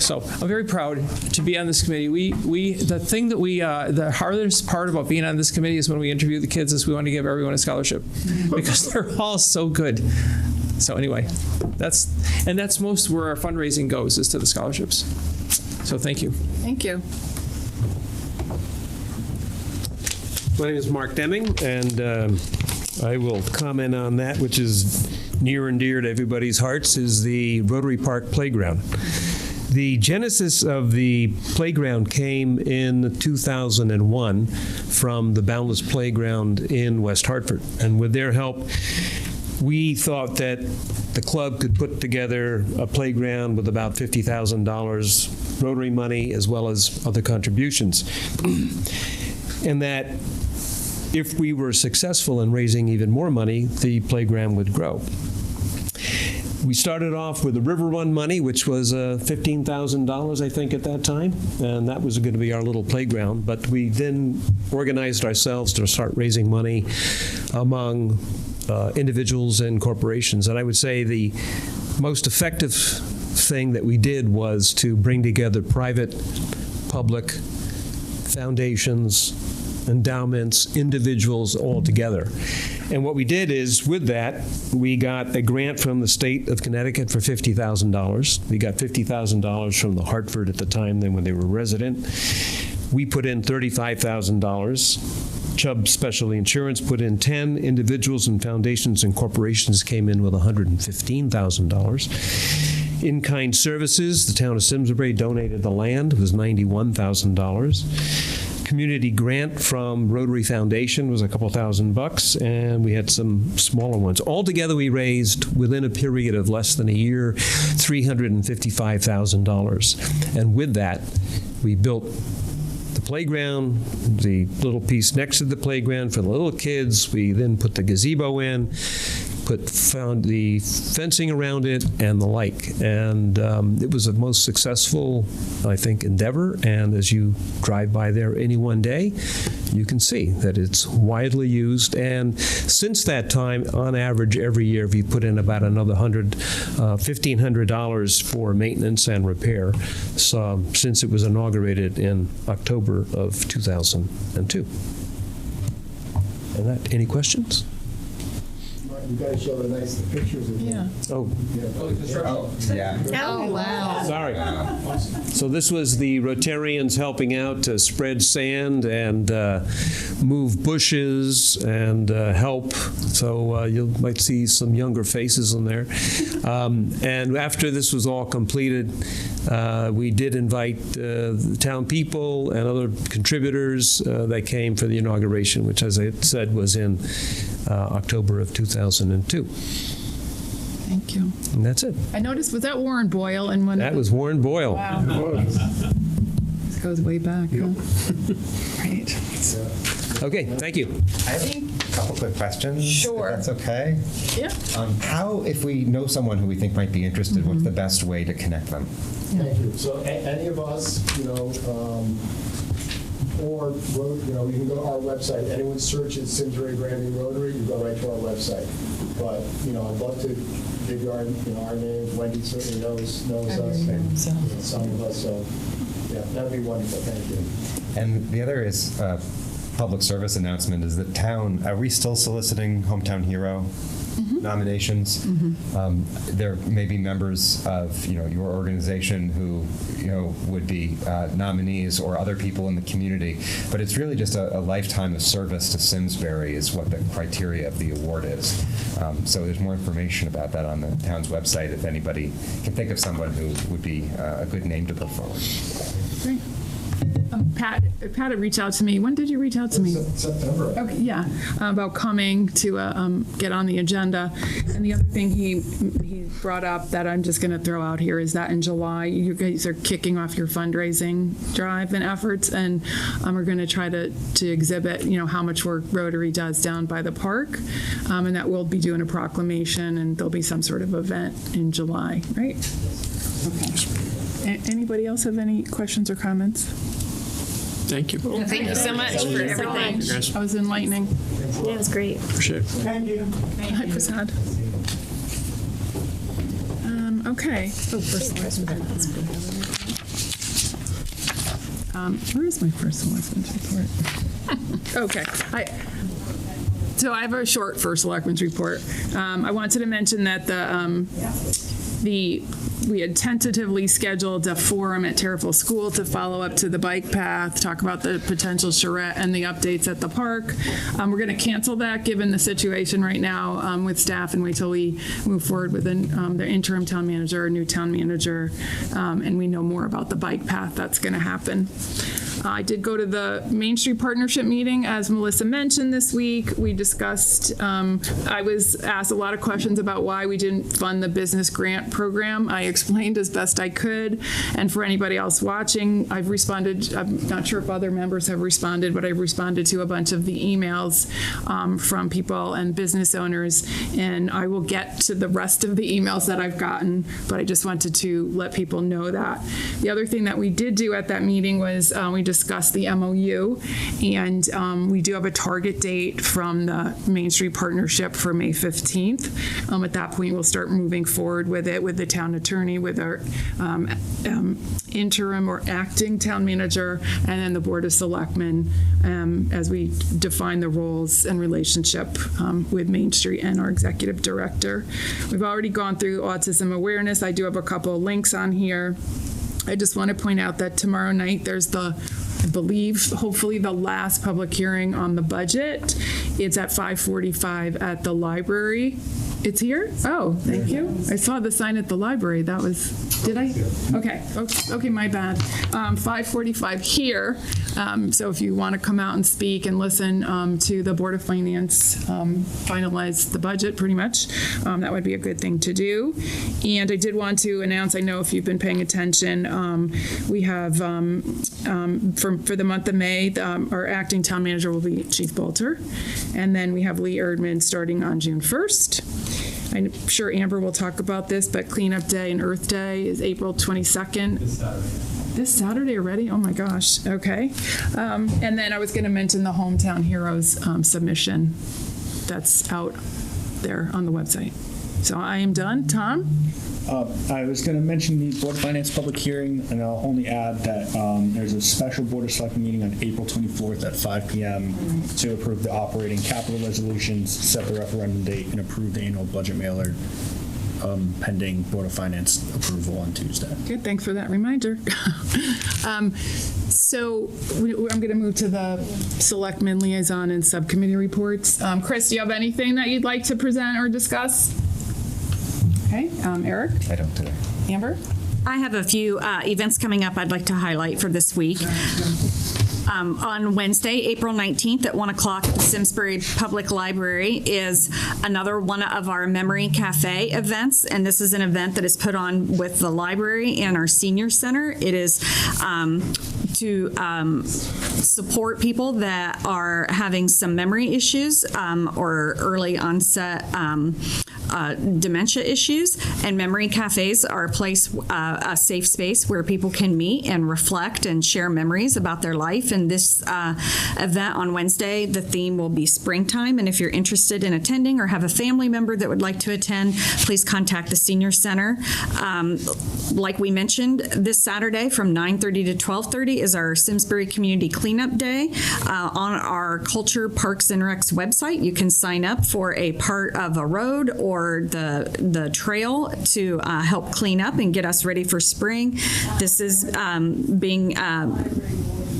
L: So I'm very proud to be on this committee. The hardest part about being on this committee is when we interview the kids is we want to give everyone a scholarship because they're all so good. So anyway, that's most where our fundraising goes, is to the scholarships. So thank you.
A: Thank you.
M: My name is Mark Deming, and I will comment on that, which is near and dear to everybody's hearts, is the Rotary Park Playground. The genesis of the playground came in 2001 from the Boundless Playground in West Hartford. And with their help, we thought that the club could put together a playground with about $50,000 Rotary money as well as other contributions. And that if we were successful in raising even more money, the playground would grow. We started off with the River Run money, which was $15,000, I think, at that time, and that was going to be our little playground. But we then organized ourselves to start raising money among individuals and corporations. And I would say the most effective thing that we did was to bring together private, public, foundations, endowments, individuals all together. And what we did is, with that, we got a grant from the state of Connecticut for $50,000. We got $50,000 from the Hartford at the time, then when they were resident. We put in $35,000. Chubb Specialty Insurance put in 10. Individuals and foundations and corporations came in with $115,000. In-kind services, the town of Simsbury donated the land, it was $91,000. Community grant from Rotary Foundation was a couple $1,000, and we had some smaller ones. Altogether, we raised, within a period of less than a year, $355,000. And with that, we built the playground, the little piece next to the playground for the little kids. We then put the gazebo in, found the fencing around it, and the like. And it was the most successful, I think, endeavor. And as you drive by there any one day, you can see that it's widely used. And since that time, on average, every year, we put in about another $1,500 for maintenance and repair, so, since it was inaugurated in October of 2002. And that, any questions?
H: You guys showed nice pictures of
A: Yeah.
M: Oh.
H: Yeah.
D: Oh, wow.
M: Sorry. So this was the Rotarians helping out to spread sand and move bushes and help. So you might see some younger faces in there. And after this was all completed, we did invite the town people and other contributors that came for the inauguration, which, as I said, was in October of 2002.
A: Thank you.
M: And that's it.
A: I noticed, was that Warren Boyle? And when
M: That was Warren Boyle.
A: Wow. This goes way back. Huh? Right.
M: Okay, thank you.
N: I have a couple quick questions.
A: Sure.
N: If that's okay.
A: Yeah.
N: How, if we know someone who we think might be interested, what's the best way to connect them?
H: Thank you. So any of us, or, you can go to our website. Anyone searches Simsbury Granby Rotary, you go right to our website. But, I'd love to give you our names. Wendy certainly knows us, and some of us. So, yeah, that'd be wonderful. Thank you.
N: And the other is public service announcement. Is the town, are we still soliciting Hometown Hero nominations? There may be members of your organization who would be nominees, or other people in the community, but it's really just a lifetime of service to Simsbury is what the criteria of the award is. So there's more information about that on the town's website if anybody can think of someone who would be a good name to put forward.
A: Great. Pat had reached out to me. When did you reach out to me?
H: September.
A: Okay, yeah, about coming to get on the agenda. And the other thing he brought up that I'm just going to throw out here is that in July, you guys are kicking off your fundraising drive and efforts, and we're going to try to exhibit, how much work Rotary does down by the park, and that we'll be doing a proclamation, and there'll be some sort of event in July, right? Okay. Anybody else have any questions or comments?
L: Thank you.
A: Thank you so much for everything. That was enlightening.
O: Yeah, it was great.
L: Appreciate it.
I: Thank you.
A: Hi, Prasad. Okay. Oh, first lesson. Where is my first lessons report? Okay. So I have a short first selectmen's report. I wanted to mention that we had tentatively scheduled a forum at Terriffill School to follow up to the bike path, talk about the potential charrette and the updates at the park. We're going to cancel that given the situation right now with staff, and wait till we move forward with the interim town manager, new town manager, and we know more about the bike path that's going to happen. I did go to the Main Street Partnership meeting, as Melissa mentioned this week. We discussed, I was asked a lot of questions about why we didn't fund the business grant program. I explained as best I could. And for anybody else watching, I've responded. I'm not sure if other members have responded, but I've responded to a bunch of the emails from people and business owners. And I will get to the rest of the emails that I've gotten, but I just wanted to let people know that. The other thing that we did do at that meeting was we discussed the MOU, and we do have a target date from the Main Street Partnership for May 15th. At that point, we'll start moving forward with it with the town attorney, with our interim or acting town manager, and then the Board of Selectmen as we define the roles and relationship with Main Street and our executive director. We've already gone through autism awareness. I do have a couple of links on here. I just want to point out that tomorrow night there's the, I believe, hopefully the last public hearing on the budget. It's at 5:45 at the library. It's here? Oh, thank you. I saw the sign at the library. That was, did I? Okay, okay, my bad. 5:45 here. So if you want to come out and speak and listen to the Board of Finance finalize the budget, pretty much, that would be a good thing to do. And I did want to announce, I know if you've been paying attention, we have, for the month of May, our acting town manager will be Chief Bolter. And then we have Lee Erdman starting on June 1st. I'm sure Amber will talk about this, but Cleanup Day and Earth Day is April 22nd. This Saturday already? Oh my gosh. Okay. And then I was going to mention the Hometown Heroes submission that's out there on the website. So I am done. Tom?
O: I was going to mention the Board of Finance public hearing, and I'll only add that there's a special Board of Selectmen meeting on April 24th at 5 p.m. to approve the operating capital resolutions, set the referendum date, and approve the annual budget mailer pending Board of Finance approval on Tuesday.
A: Good, thanks for that reminder. So I'm going to move to the Selectmen liaison and subcommittee reports. Chris, do you have anything that you'd like to present or discuss? Okay, Eric?
N: I don't today.
A: Amber?
P: I have a few events coming up I'd like to highlight for this week. On Wednesday, April 19th at 1 o'clock at the Simsbury Public Library is another one of our Memory Cafe events, and this is an event that is put on with the library and our senior center. It is to support people that are having some memory issues or early onset dementia issues, and memory cafes are a place, a safe space where people can meet and reflect and share memories about their life. And this event on Wednesday, the theme will be springtime. And if you're interested in attending or have a family member that would like to attend, please contact the Senior Center. Like we mentioned, this Saturday from 9:30 to 12:30 is our Simsbury Community Cleanup Day. On our Culture, Parks, and Recs website, you can sign up for a part of a road or the trail to help clean up and get us ready for spring. This is being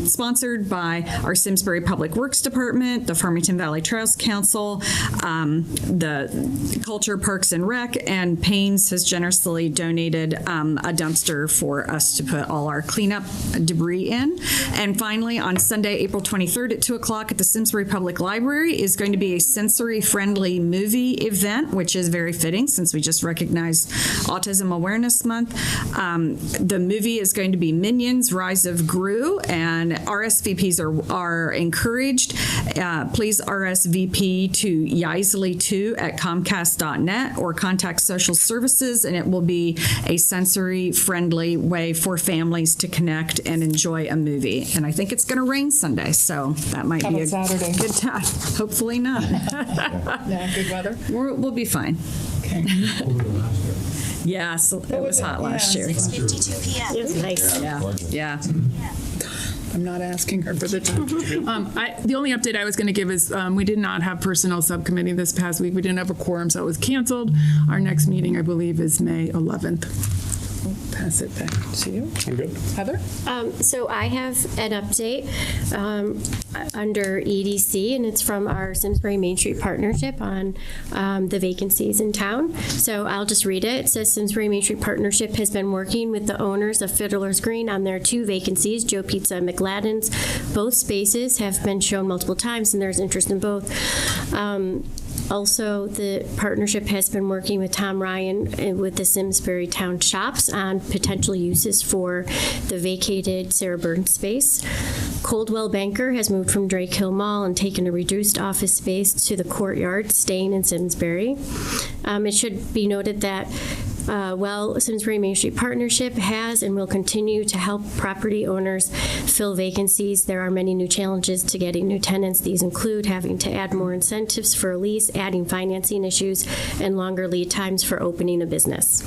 P: sponsored by our Simsbury Public Works Department, the Farmington Valley Trails Council, the Culture, Parks, and Rec, and Payne's has generously donated a dumpster for us to put all our cleanup debris in. And finally, on Sunday, April 23rd at 2 o'clock at the Simsbury Public Library is going to be a sensory-friendly movie event, which is very fitting since we just recognized Autism Awareness Month. The movie is going to be Minions: Rise of Gru, and RSVPs are encouraged. Please RSVP to yaisley2@comcast.net or contact social services, and it will be a sensory-friendly way for families to connect and enjoy a movie. And I think it's going to rain Sunday, so that might be a
A: Saturday?
P: good time. Hopefully not.
A: Yeah, good weather.
P: We'll be fine.
A: Okay.
P: Yeah, so it was hot last year.
Q: It's 52 p.m.
P: It was nice. Yeah.
A: I'm not asking her for the time. The only update I was going to give is we did not have personnel subcommittee this past week. We didn't have a quorum, so it was canceled. Our next meeting, I believe, is May 11th. pass it back to you.
B: I'm good.
A: Heather?
Q: So I have an update under EDC, and it's from our Simsbury Main Street Partnership on the vacancies in town. So I'll just read it. It says Simsbury Main Street Partnership has been working with the owners of Fiddler's Green on their 2 vacancies, Joe Pizza and McLadden's. Both spaces have been shown multiple times, and there's interest in both. Also, the partnership has been working with Tom Ryan with the Simsbury Town Shops on potential uses for the vacated Sarah Burton space. Coldwell Banker has moved from Drake Hill Mall and taken a reduced office space to the courtyard, staying in Simsbury. It should be noted that Simsbury Main Street Partnership has and will continue to help property owners fill vacancies. There are many new challenges to getting new tenants. These include having to add more incentives for a lease, adding financing issues, and longer lead times for opening a business.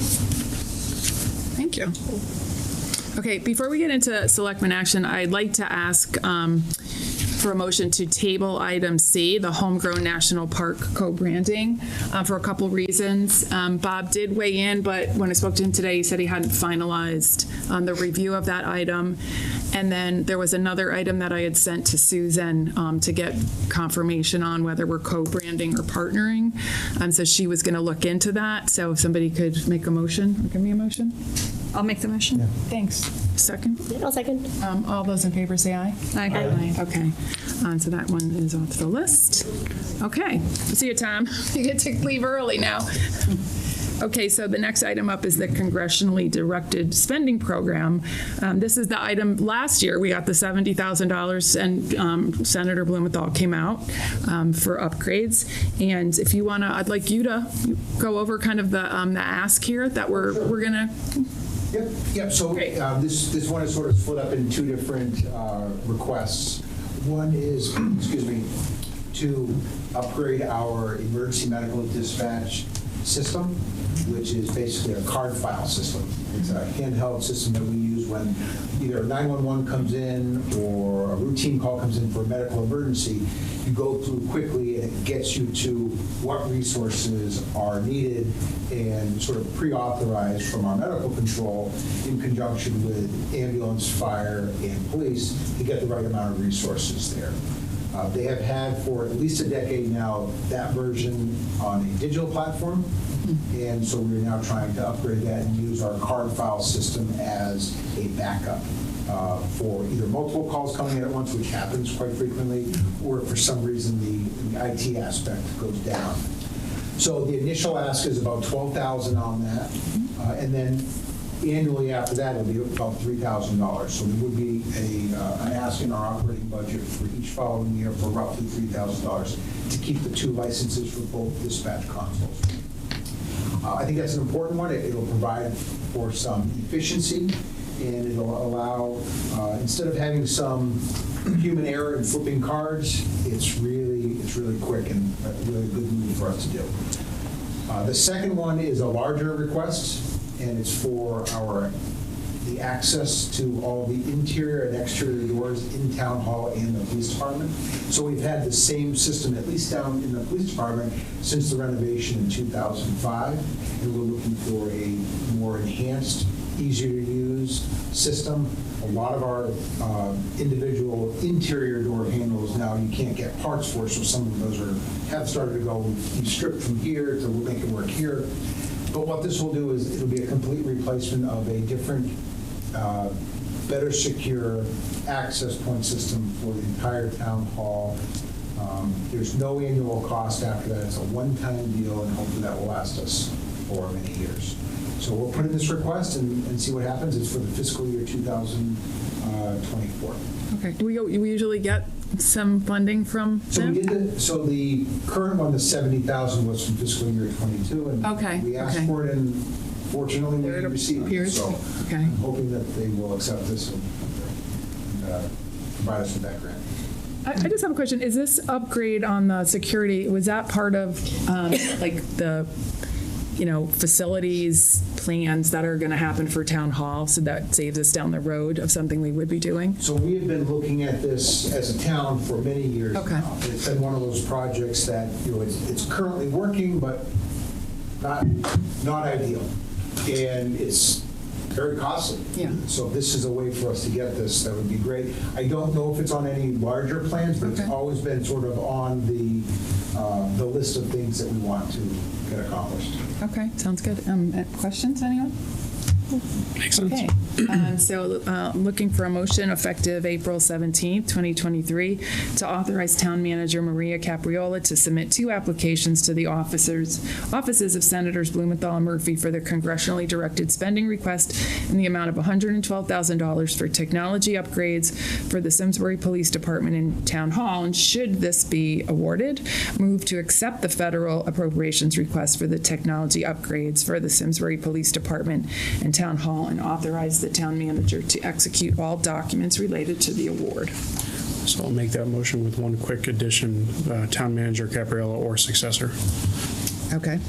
A: Thank you. Okay, before we get into selectmen action, I'd like to ask for a motion to table item C, the Homegrown National Park co-branding, for a couple reasons. Bob did weigh in, but when I spoke to him today, he said he hadn't finalized the review of that item. And then there was another item that I had sent to Susan to get confirmation on whether we're co-branding or partnering. So she was going to look into that. So if somebody could make a motion, or give me a motion.
P: I'll make the motion. Yeah.
A: Thanks. Second?
Q: I'll second.
A: All those in favor say aye.
P: Aye.
A: Okay. So that one is off the list. Okay. See you, Tom. You get to leave early now. Okay, so the next item up is the congressionally directed spending program. This is the item last year. We got the $70,000 and Senator Blumenthal came out for upgrades. And if you want to, I'd like you to go over kind of the ask here that we're going to.
R: Yep. So this one is sort of split up in 2 different requests. One is, excuse me, to upgrade our emergency medical dispatch system, which is basically a card file system. It's a handheld system that we use when either 911 comes in or a routine call comes in for a medical emergency. You go through quickly and it gets you to what resources are needed and sort of pre-authorized from our medical control in conjunction with ambulance, fire, and police to get the right amount of resources there. They have had for at least a decade now that version on a digital platform, and so we're now trying to upgrade that and use our card file system as a backup for either multiple calls coming in at once, which happens quite frequently, or if for some reason the IT aspect goes down. So the initial ask is about $12,000 on that, and then annually after that, it'll be about $3,000. So there would be an ask in our operating budget for each following year for roughly $3,000 to keep the 2 licenses for both dispatch consoles. I think that's an important one. It'll provide for some efficiency, and it'll allow, instead of having some human error in flipping cards, it's really quick and a really good move for us to do. The second one is a larger request, and it's for the access to all the interior and exterior doors in Town Hall and the Police Department. So we've had the same system, at least down in the Police Department, since the renovation in 2005, and we're looking for a more enhanced, easier to use system. A lot of our individual interior door handles now you can't get parts for, so some of those have started to go. We've stripped from here to make it work here. But what this will do is it'll be a complete replacement of a different, better secure access point system for the entire town hall. There's no annual cost after that. It's a one-time deal, and hopefully that will last us for many years. So we'll put in this request and see what happens. It's for the fiscal year 2024.
A: Okay. Do we usually get some funding from them?
R: So the current one, the $70,000, was from fiscal year 22, and we asked for it, and fortunately we received it. So I'm hoping that they will accept this and provide us with that grant.
A: I just have a question. Is this upgrade on the security, was that part of like the facilities plans that are going to happen for Town Hall, so that saves us down the road of something we would be doing?
R: So we have been looking at this as a town for many years now. It's been one of those projects that it's currently working, but not ideal. And it's very costly.
A: Yeah.
R: So if this is a way for us to get this, that would be great. I don't know if it's on any larger plans, but it's always been sort of on the list of things that we want to get accomplished.
A: Okay, sounds good. Questions, anyone?
B: Makes sense.
A: Okay, so looking for a motion effective April 17th, 2023, to authorize Town Manager Maria Capriola to submit 2 applications to the offices of Senators Blumenthal and Murphy for the congressionally directed spending request in the amount of $112,000 for technology upgrades for the Simsbury Police Department and Town Hall. And should this be awarded, move to accept the federal appropriations request for the technology upgrades for the Simsbury Police Department and Town Hall, and authorize the town manager to execute all documents related to the award.
S: So I'll make that motion with one quick addition, Town Manager Capriola or successor.
A: Okay.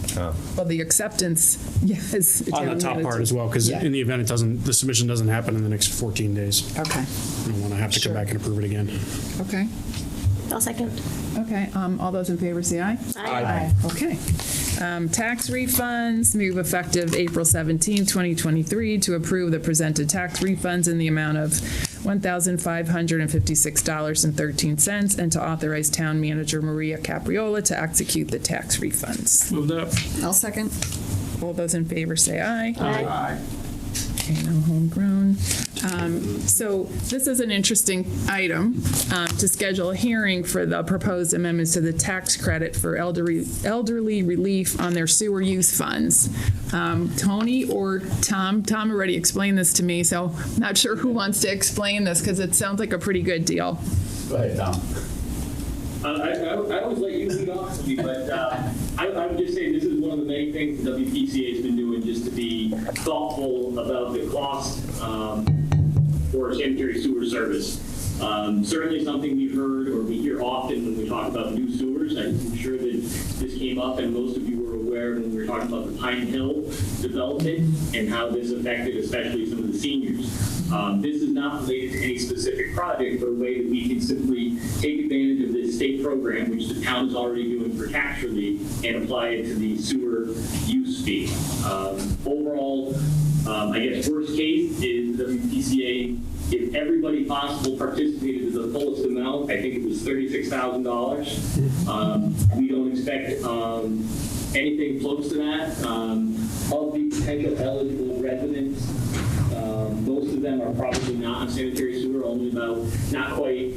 A: Well, the acceptance, yes.
S: On the top part as well, because in the event the submission doesn't happen in the next 14 days.
A: Okay.
S: I don't want to have to come back and approve it again.
A: Okay.
Q: I'll second.
A: Okay, all those in favor say aye.
Q: Aye.
A: Okay. Tax refunds, move effective April 17, 2023, to approve the presented tax refunds in the amount of $1,556.13, and to authorize Town Manager Maria Capriola to execute the tax refunds.
S: Moved up.
A: I'll second. All those in favor say aye.
Q: Aye.
A: Okay, no homegrown. So this is an interesting item to schedule a hearing for the proposed amendments to the tax credit for elderly relief on their sewer use funds. Tony or Tom? Tom already explained this to me, so I'm not sure who wants to explain this because it sounds like a pretty good deal.
T: Go ahead, Tom. I always let you lead off to me, but I would just say this is one of the many things the WPCA has been doing just to be thoughtful about the cost for sanitary sewer service. Certainly something we've heard or we hear often when we talk about new sewers. I'm sure that this came up and most of you were aware when we were talking about the Pine Hill development and how this affected especially some of the seniors. This is not related to any specific project, but a way that we can simply take advantage of this state program, which the town is already doing for tax relief, and apply it to the sewer use fee. Overall, I guess worst case is the WPCA, if everybody possible participated to the fullest amount, I think it was $36,000. We don't expect anything close to that. Of the potential eligible residents, most of them are probably not on sanitary sewer, only about, not quite,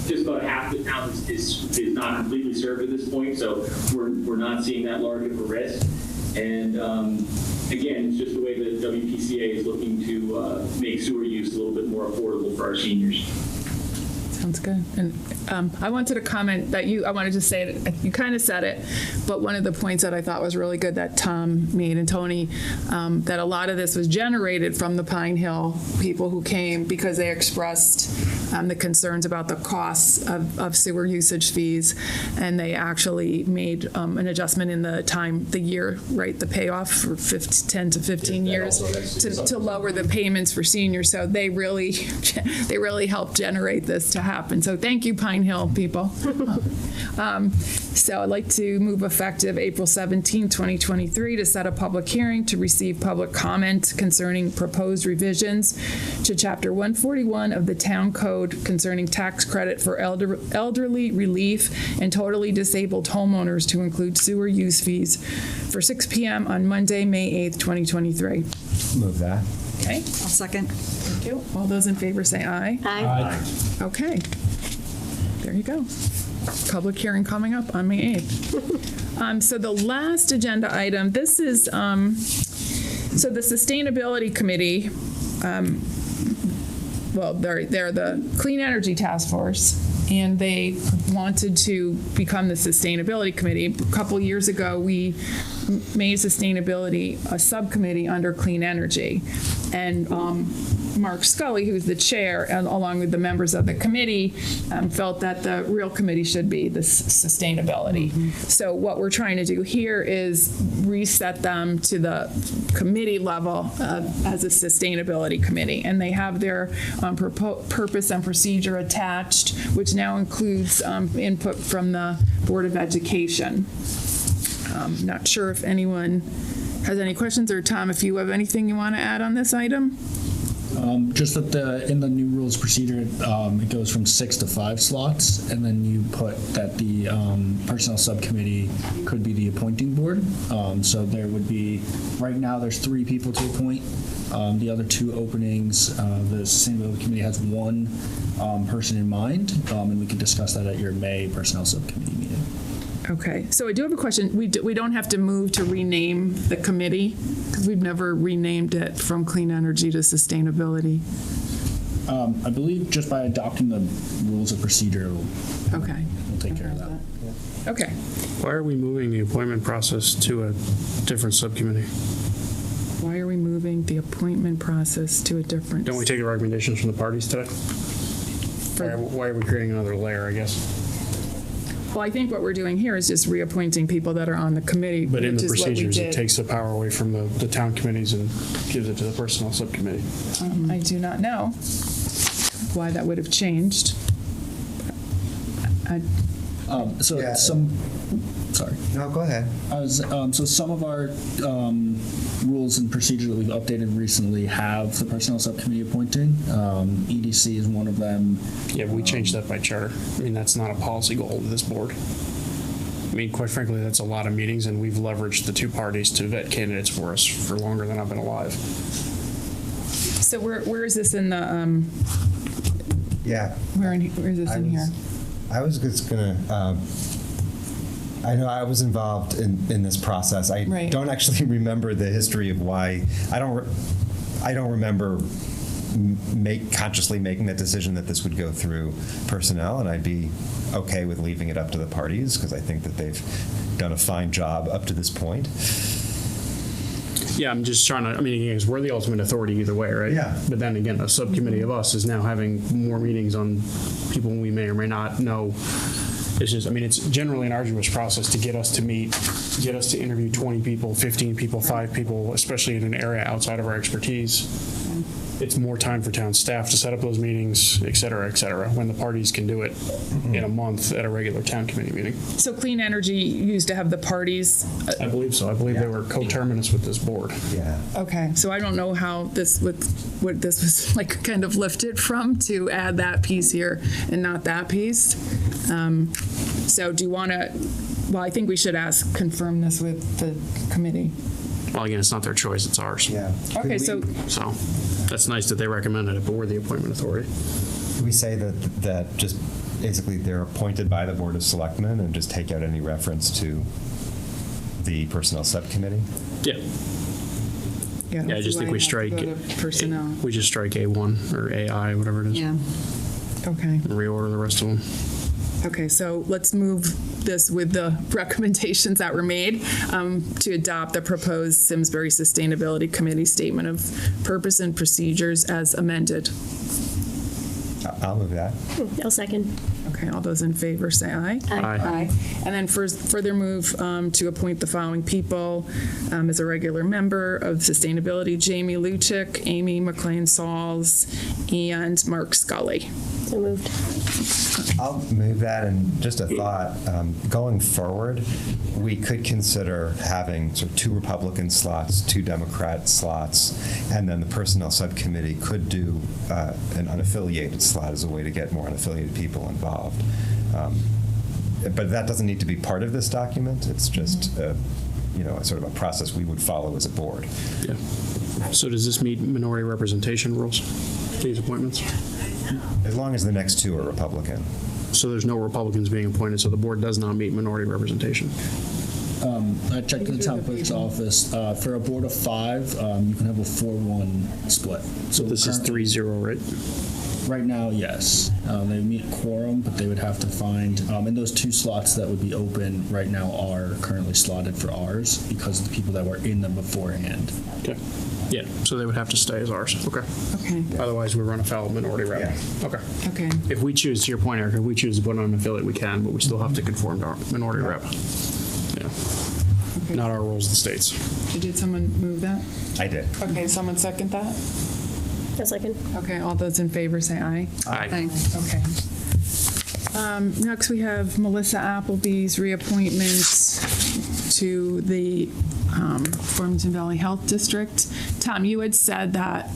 T: just about half the town is not completely served at this point, so we're not seeing that large of a risk. And again, it's just the way that WPCA is looking to make sewer use a little bit more affordable for our seniors.
A: Sounds good. And I wanted to comment that I wanted to say that you kind of said it, but one of the points that I thought was really good that Tom made and Tony, that a lot of this was generated from the Pine Hill people who came because they expressed the concerns about the costs of sewer usage fees, and they actually made an adjustment in the year, right, the payoff for 10 to 15 years to lower the payments for seniors. So they really helped generate this to happen. So thank you, Pine Hill people. So I'd like to move effective April 17, 2023, to set a public hearing to receive public comment concerning proposed revisions to Chapter 141 of the Town Code concerning tax credit for elderly relief and totally disabled homeowners to include sewer use fees for 6 p.m. on Monday, May 8th, 2023.
N: Move that.
A: Okay. I'll second. Thank you. All those in favor say aye.
Q: Aye.
A: Okay. There you go. Public hearing coming up on May 8th. So the last agenda item, this is, so the Sustainability Committee, well, they're the Clean Energy Task Force, and they wanted to become the Sustainability Committee. A couple years ago, we made sustainability a subcommittee under Clean Energy. And Mark Scully, who's the chair, and along with the members of the committee, felt that the real committee should be the sustainability. So what we're trying to do here is reset them to the committee level as a sustainability committee. And they have their purpose and procedure attached, which now includes input from the Board of Education. Not sure if anyone has any questions, or Tom, if you have anything you want to add on this item?
O: Just that in the new rules procedure, it goes from 6 to 5 slots, and then you put that the personnel subcommittee could be the appointing board. So there would be, right now there's 3 people to appoint. The other 2 openings, the Sustainability Committee has 1 person in mind, and we can discuss that at your May personnel subcommittee meeting.
A: Okay, so I do have a question. We don't have to move to rename the committee, because we've never renamed it from clean energy to sustainability.
O: I believe just by adopting the rules of procedure, we'll take care of that.
A: Okay.
S: Why are we moving the appointment process to a different subcommittee?
A: Why are we moving the appointment process to a different?
S: Don't we take the recommendations from the parties today? Why are we creating another layer, I guess?
A: Well, I think what we're doing here is just reappointing people that are on the committee.
S: But in
A: which
S: the
A: is what we
S: procedures, it
A: did.
S: takes the power away from the town committees and gives it to the personnel subcommittee.
A: I do not know why that would have changed.
O: Sorry.
N: No, go ahead.
O: So some of our rules and procedures that we've updated recently have the personnel subcommittee appointing. EDC is one of them.
S: Yeah, but we changed that by charter. I mean, that's not a policy goal of this board. I mean, quite frankly, that's a lot of meetings, and we've leveraged the 2 parties to vet candidates for us for longer than I've been alive.
A: So where is this in the?
N: Yeah.
A: Where is this in here?
N: I was just gonna. I know I was involved in this process. I don't actually remember the history of why. I don't remember consciously making that decision that this would go through personnel, and I'd be okay with leaving it up to the parties because I think that they've done a fine job up to this point.
S: Yeah, I'm just trying to, I mean, again, we're the ultimate authority either way, right?
N: Yeah.
S: But then again, a subcommittee of us is now having more meetings on people we may or may not know. It's just, I mean, it's generally an arduous process to get us to meet, get us to interview 20 people, 15 people, 5 people, especially in an area outside of our expertise. It's more time for town staff to set up those meetings, et cetera, when the parties can do it in a month at a regular town committee meeting.
A: So Clean Energy used to have the parties?
S: I believe so. I believe they were coterminous with this board.
N: Yeah.
A: Okay, so I don't know how this what this was like kind of lifted from to add that piece here and not that piece. So do you want to, well, I think we should confirm this with the committee.
S: Well, again, it's not their choice, it's ours.
N: Yeah.
A: Okay, so
S: that's nice that they recommended it, but we're the appointment authority.
N: Do we say that just basically they're appointed by the Board of Selectmen and just take out any reference to the personnel subcommittee?
S: Yeah.
A: Yeah,
S: I just think we strike
A: personnel.
S: We just strike A1 or AI, whatever it is.
A: Yeah. Okay.
S: And reorder the rest of them.
A: Okay, so let's move this with the recommendations that were made to adopt the proposed Simsbury Sustainability Committee Statement of Purpose and Procedures as amended.
N: I'll move that.
Q: I'll second.
A: Okay, all those in favor say aye.
Q: Aye.
A: And then further move to appoint the following people as a regular member of Sustainability: Jamie Luchick, Amy McLean-Sauls, and Mark Scully.
Q: So moved.
N: I'll move that, and just a thought, going forward, we could consider having sort of 2 Republican slots, 2 Democrat slots, and then the Personnel Subcommittee could do an unaffiliated slot as a way to get more unaffiliated people involved. But that doesn't need to be part of this document. It's just a sort of a process we would follow as a board.
S: Yeah. So does this meet minority representation rules, these appointments?
N: As long as the next 2 are Republican.
S: So there's no Republicans being appointed, so the board does not meet minority representation.
O: I checked in the town clerk's office. For a board of 5, you can have a 4-1 split.
S: So this is 3-0, right?
O: Right now, yes. They meet quorum, but they would have to find, and those 2 slots that would be open right now are currently slotted for ours because of the people that were in them beforehand.
S: Okay. Yeah, so they would have to stay as ours. Okay.
A: Okay.
S: Otherwise, we run afoul of minority rep.
N: Yeah.
S: Okay.
A: Okay.
S: If we choose, to your point, Eric, if we choose to put on an affiliate, we can, but we still have to conform to our minority rep. Yeah.
A: Okay.
S: Not our rules, the states.
A: Did someone move that?
N: I did.
A: Okay, someone second that?
Q: A second.
A: Okay, all those in favor say aye.
S: Aye.
A: Okay. Next, we have Melissa Appleby's reappointment to the Farmington Valley Health District. Tom, you had said that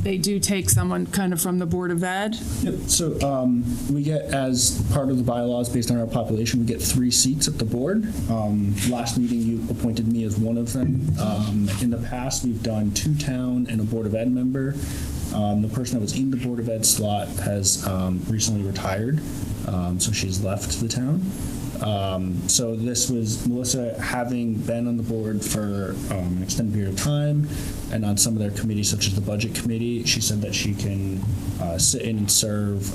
A: they do take someone kind of from the Board of Ed.
O: Yep. So we get, as part of the bylaws based on our population, we get 3 seats at the board. Last meeting, you appointed me as one of them. In the past, we've done 2 town and a Board of Ed member. The person that was in the Board of Ed slot has recently retired, so she's left the town. So this was Melissa, having been on the board for an extended period of time and on some of their committees, such as the budget committee. She said that she can sit in and serve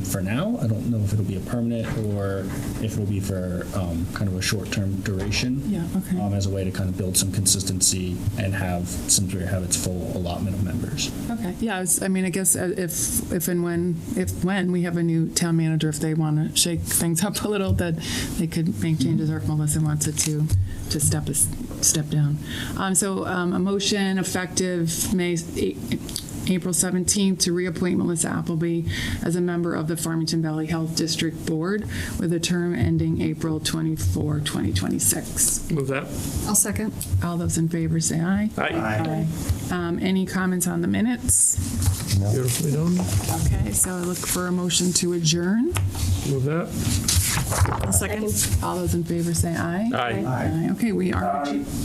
O: for now. I don't know if it'll be a permanent or if it'll be for kind of a short-term duration.
A: Yeah, okay.
O: As a way to kind of build some consistency and have Simsbury have its full allotment of members.
A: Okay. Yeah, I guess if when we have a new town manager, if they want to shake things up a little, that they could make changes, or if Melissa wants it to step down. So a motion effective April 17th to reappoint Melissa Appleby as a member of the Farmington Valley Health District Board with a term ending April 24, 2026.
M: Move that.
P: I'll second.
A: All those in favor say aye.
M: Aye.
A: Any comments on the minutes?
M: No. Beautifully done.
A: Okay, so I look for a motion to adjourn.
M: Move that.
P: I'll second.
A: All those in favor say aye.
M: Aye.
A: Aye. Okay, we are.